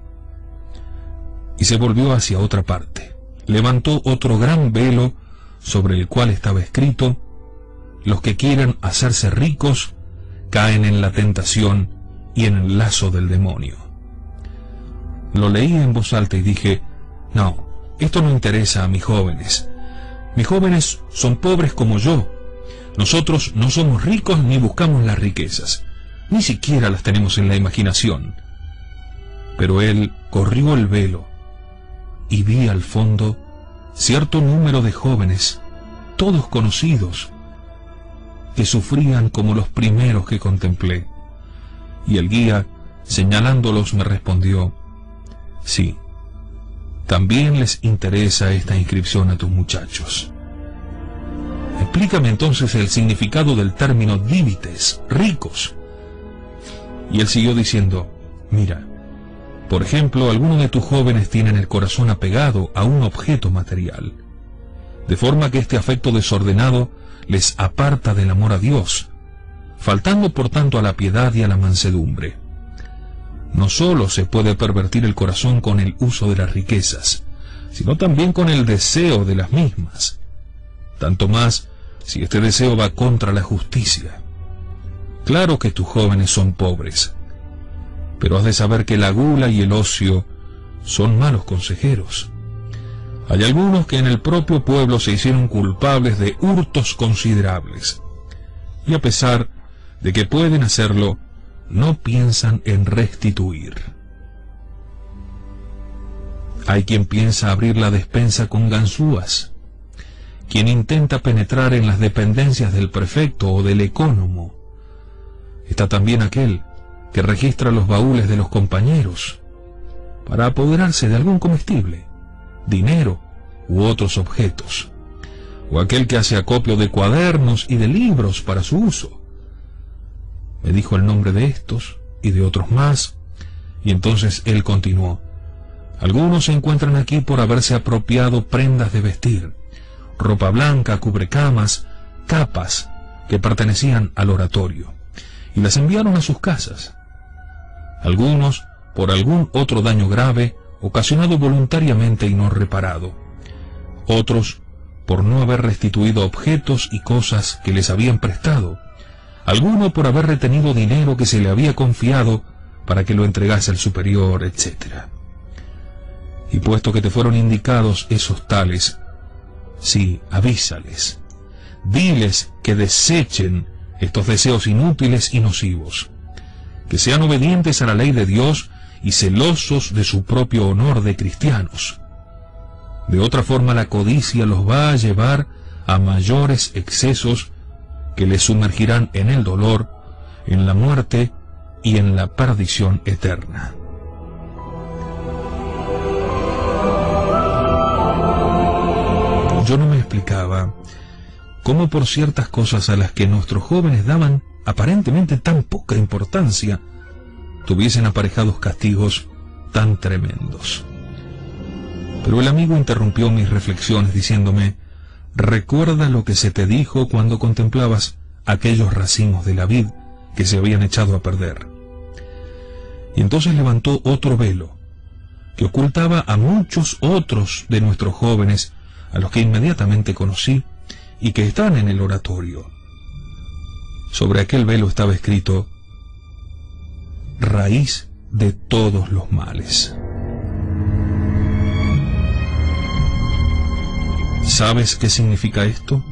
Y se volvió hacia otra parte. Levantó otro gran velo sobre el cual estaba escrito: los que quieran hacerse ricos caen en la tentación y en el lazo del demonio. Lo leí en voz alta y dije: no, esto no interesa a mis jóvenes. Mis jóvenes son pobres como yo. Nosotros no somos ricos ni buscamos las riquezas. Ni siquiera las tenemos en la imaginación. Pero él corrió el velo y vi al fondo cierto número de jóvenes, todos conocidos, que sufrían como los primeros que contemplé. Y el guía, señalándolos, me respondió: sí, también les interesa esta inscripción a tus muchachos. Explícame entonces el significado del término divites, ricos. Y él siguió diciendo: mira, por ejemplo, algunos de tus jóvenes tienen el corazón apegado a un objeto material, de forma que este afecto desordenado les aparta del amor a Dios, faltando por tanto a la piedad y a la mansedumbre. No sólo se puede pervertir el corazón con el uso de las riquezas, sino también con el deseo de las mismas, tanto más si este deseo va contra la justicia. Claro que tus jóvenes son pobres, pero has de saber que la gula y el ocio son malos consejeros. Hay algunos que en el propio pueblo se hicieron culpables de hurtos considerables, y a pesar de que pueden hacerlo, no piensan en restituir. Hay quien piensa abrir la despensa con ganzúas, quien intenta penetrar en las dependencias del prefecto o del ecónomo. Está también aquel que registra los baúles de los compañeros para apoderarse de algún comestible, dinero u otros objetos, o aquel que hace acopio de cuadernos y de libros para su uso. Me dijo el nombre de estos y de otros más, y entonces él continuó: algunos se encuentran aquí por haberse apropiado prendas de vestir, ropa blanca, cubrecamas, capas que pertenecían al oratorio, y las enviaron a sus casas. Algunos por algún otro daño grave ocasionado voluntariamente y no reparado. Otros por no haber restituido objetos y cosas que les habían prestado. Alguno por haber retenido dinero que se le había confiado para que lo entregase al superior, etc. Y puesto que te fueron indicados esos tales, sí, avísales. Diles que desechen estos deseos inútiles y nocivos, que sean obedientes a la ley de Dios y celosos de su propio honor de cristianos. De otra forma la codicia los va a llevar a mayores excesos que les sumergirán en el dolor, en la muerte y en la perdición eterna. Yo no me explicaba cómo por ciertas cosas a las que nuestros jóvenes daban aparentemente tan poca importancia, tuviesen aparejados castigos tan tremendos. Pero el amigo interrumpió mis reflexiones diciéndome: recuerda lo que se te dijo cuando contemplabas aquellos racimos de la vid que se habían echado a perder. Y entonces levantó otro velo que ocultaba a muchos otros de nuestros jóvenes, a los que inmediatamente conocí y que están en el oratorio. Sobre aquel velo estaba escrito: raíz de todos los males. ¿Sabes qué significa esto?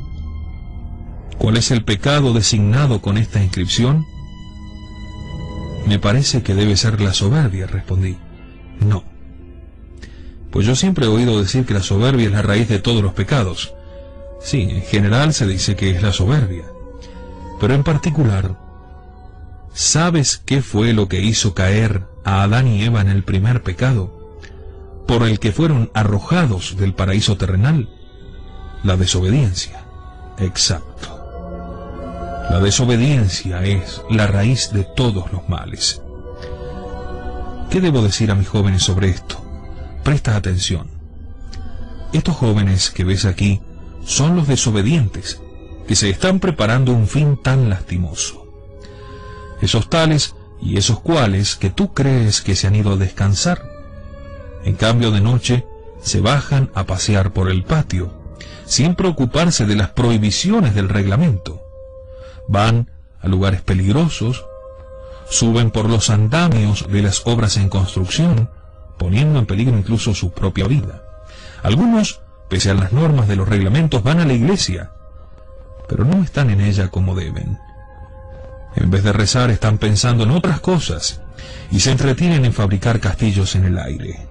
¿Cuál es el pecado designado con esta inscripción? Me parece que debe ser la soberbia, respondí. No. Pues yo siempre he oído decir que la soberbia es la raíz de todos los pecados. Sí, en general se dice que es la soberbia. Pero en particular, ¿sabes qué fue lo que hizo caer a Adán y Eva en el primer pecado, por el que fueron arrojados del paraíso terrenal? La desobediencia. Exacto. La desobediencia es la raíz de todos los males. ¿Qué debo decir a mis jóvenes sobre esto? Presta atención. Estos jóvenes que ves aquí son los desobedientes, que se están preparando un fin tan lastimoso. Esos tales y esos cuales que tú crees que se han ido a descansar, en cambio de noche se bajan a pasear por el patio, sin preocuparse de las prohibiciones del reglamento. Van a lugares peligrosos, suben por los andamios de las obras en construcción, poniendo en peligro incluso su propia vida. Algunos, pese a las normas de los reglamentos, van a la iglesia, pero no están en ella como deben. En vez de rezar, están pensando en otras cosas y se entretienen en fabricar castillos en el aire.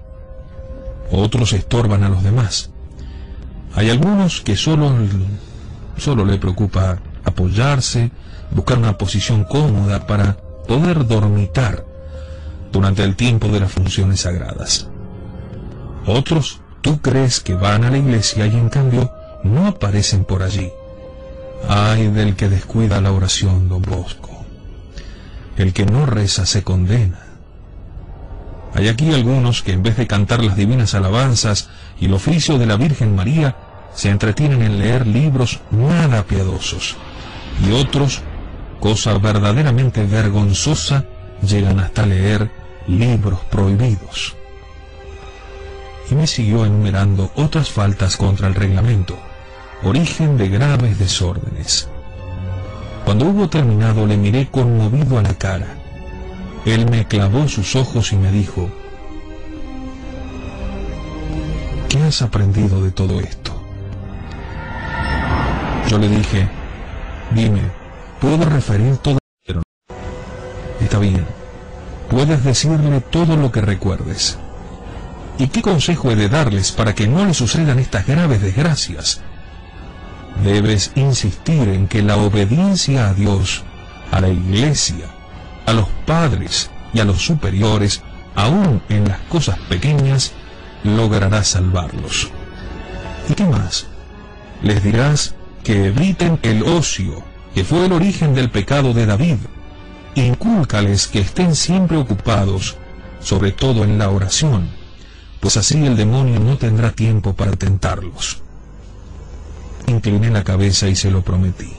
Otros estorban a los demás. Hay algunos que solo le preocupa apoyarse, buscar una posición cómoda para poder dormitar durante el tiempo de las funciones sagradas. Otros, tú crees que van a la iglesia y en cambio no aparecen por allí. Ay del que descuida la oración, don Bosco. El que no reza se condena. Hay aquí algunos que en vez de cantar las divinas alabanzas y el oficio de la Virgen María, se entretienen en leer libros nada piadosos, y otros, cosa verdaderamente vergonzosa, llegan hasta leer libros prohibidos. Y me siguió enumerando otras faltas contra el reglamento, origen de graves desórdenes. Cuando hubo terminado, le miré conmovido a la cara. Él me clavó sus ojos y me dijo: ¿qué has aprendido de todo esto? Yo le dije: dime, ¿puedo referir todo? Esta Escucha bien, puedes decirle todo lo que recuerdes. ¿Y qué consejo he de darles para que no les sucedan estas graves desgracias? Debes insistir en que la obediencia a Dios, a la iglesia, a los padres y a los superiores, aún en las cosas pequeñas, logrará salvarlos. ¿Y qué más? Les dirás que eviten el ocio, que fue el origen del pecado de David. Incúlcales que estén siempre ocupados, sobre todo en la oración, pues así el demonio no tendrá tiempo para tentarlos. Incliné la cabeza y se lo prometí.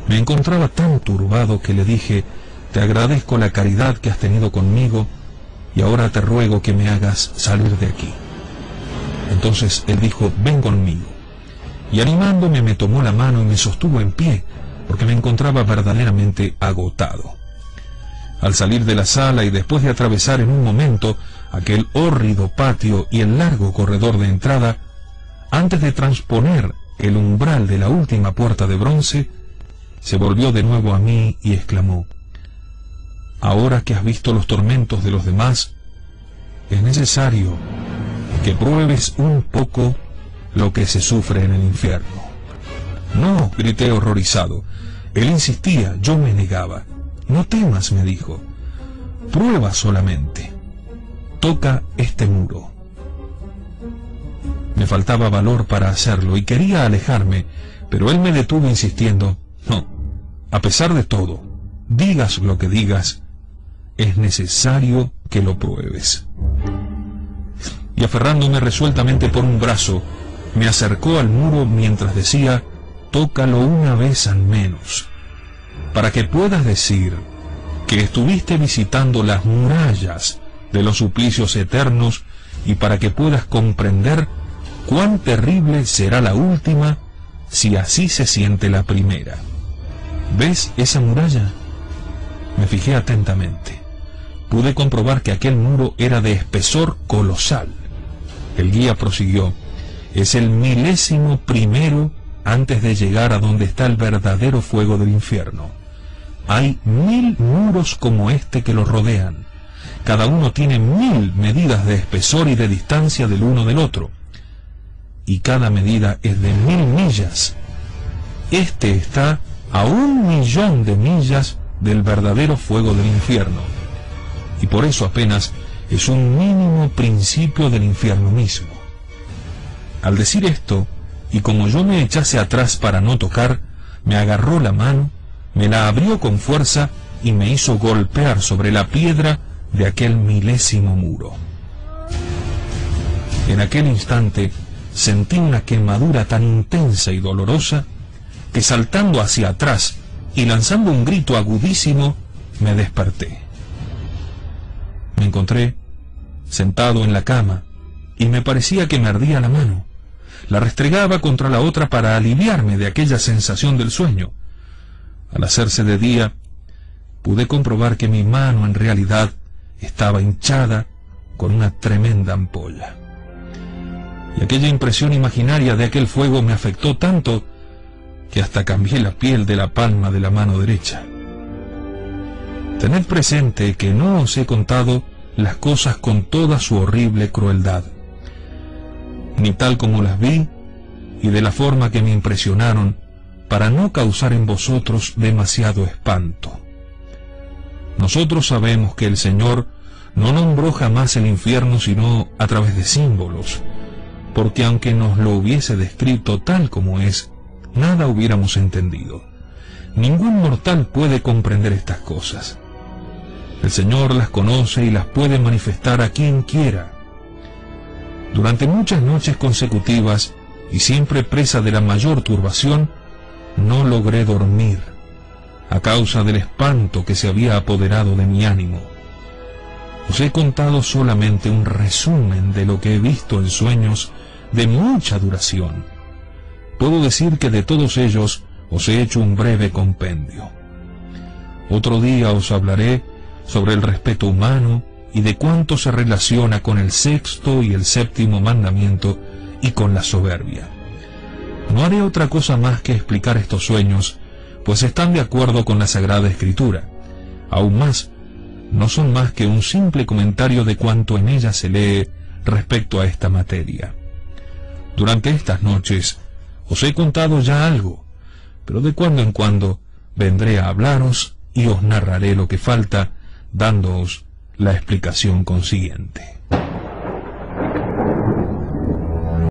Me encontraba tan turbado que le dije: te agradezco la caridad que has tenido conmigo y ahora te ruego que me hagas salir de aquí. Entonces él dijo: ven conmigo. Y animándome me tomó la mano y me sostuvo en pie, porque me encontraba verdaderamente agotado. Al salir de la sala y después de atravesar en un momento aquel hórrido patio y el largo corredor de entrada, antes de transponer el umbral de la última puerta de bronce, se volvió de nuevo a mí y exclamó: ahora que has visto los tormentos de los demás, es necesario que pruebes un poco lo que se sufre en el infierno. No, grité horrorizado. Él insistía, yo me negaba. No temas, me dijo. Prueba solamente. Toca este muro. Me faltaba valor para hacerlo y quería alejarme, pero él me detuvo insistiendo: no, a pesar de todo, digas lo que digas, es necesario que lo pruebes. Y aferrándome resueltamente por un brazo, me acercó al muro mientras decía: tócalo una vez al menos, para que puedas decir que estuviste visitando las murallas de los suplicios eternos y para que puedas comprender cuán terrible será la última si así se siente la primera. ¿Ves esa muralla? Me fijé atentamente. Pude comprobar que aquel muro era de espesor colosal. El guía prosiguió: es el 1000º antes de llegar a donde está el verdadero fuego del infierno. Hay 1000 muros como este que lo rodean. Cada uno tiene 1000 medidas de espesor y de distancia del uno del otro. Y cada medida es de 1000 millas. Este está a 1.000.000 de millas del verdadero fuego del infierno. Y por eso apenas es un mínimo principio del infierno mismo. Al decir esto, y como yo me echase atrás para no tocar, me agarró la mano, me la abrió con fuerza y me hizo golpear sobre la piedra de aquel 1000º muro. En aquel instante sentí una quemadura tan intensa y dolorosa que, saltando hacia atrás y lanzando un grito agudísimo, me desperté. Me encontré sentado en la cama y me parecía que me ardía la mano. La restregaba contra la otra para aliviarme de aquella sensación del sueño. Al hacerse de día, pude comprobar que mi mano en realidad estaba hinchada con una tremenda ampolla. Y aquella impresión imaginaria de aquel fuego me afectó tanto que hasta cambié la piel de la palma de la mano derecha. Tened presente que no os he contado las cosas con toda su horrible crueldad, ni tal como las vi y de la forma que me impresionaron, para no causar en vosotros demasiado espanto. Nosotros sabemos que el Señor no nombró jamás el infierno sino a través de símbolos, porque aunque nos lo hubiese descrito tal como es, nada hubiéramos entendido. Ningún mortal puede comprender estas cosas. El Señor las conoce y las puede manifestar a quien quiera. Durante muchas noches consecutivas, y siempre presa de la mayor turbación, no logré dormir, a causa del espanto que se había apoderado de mi ánimo. Os he contado solamente un resumen de lo que he visto en sueños de mucha duración. Puedo decir que de todos ellos os he hecho un breve compendio. Otro día os hablaré sobre el respeto humano y de cuánto se relaciona con el 6º y el 7º mandamiento y con la soberbia. No haré otra cosa más que explicar estos sueños, pues están de acuerdo con la Sagrada Escritura, Aún más, no son más que un simple comentario de cuanto en ella se lee respecto a esta materia. Durante estas noches os he contado ya algo, pero de cuando en cuando vendré a hablaros y os narraré lo que falta, dándoos la explicación consiguiente.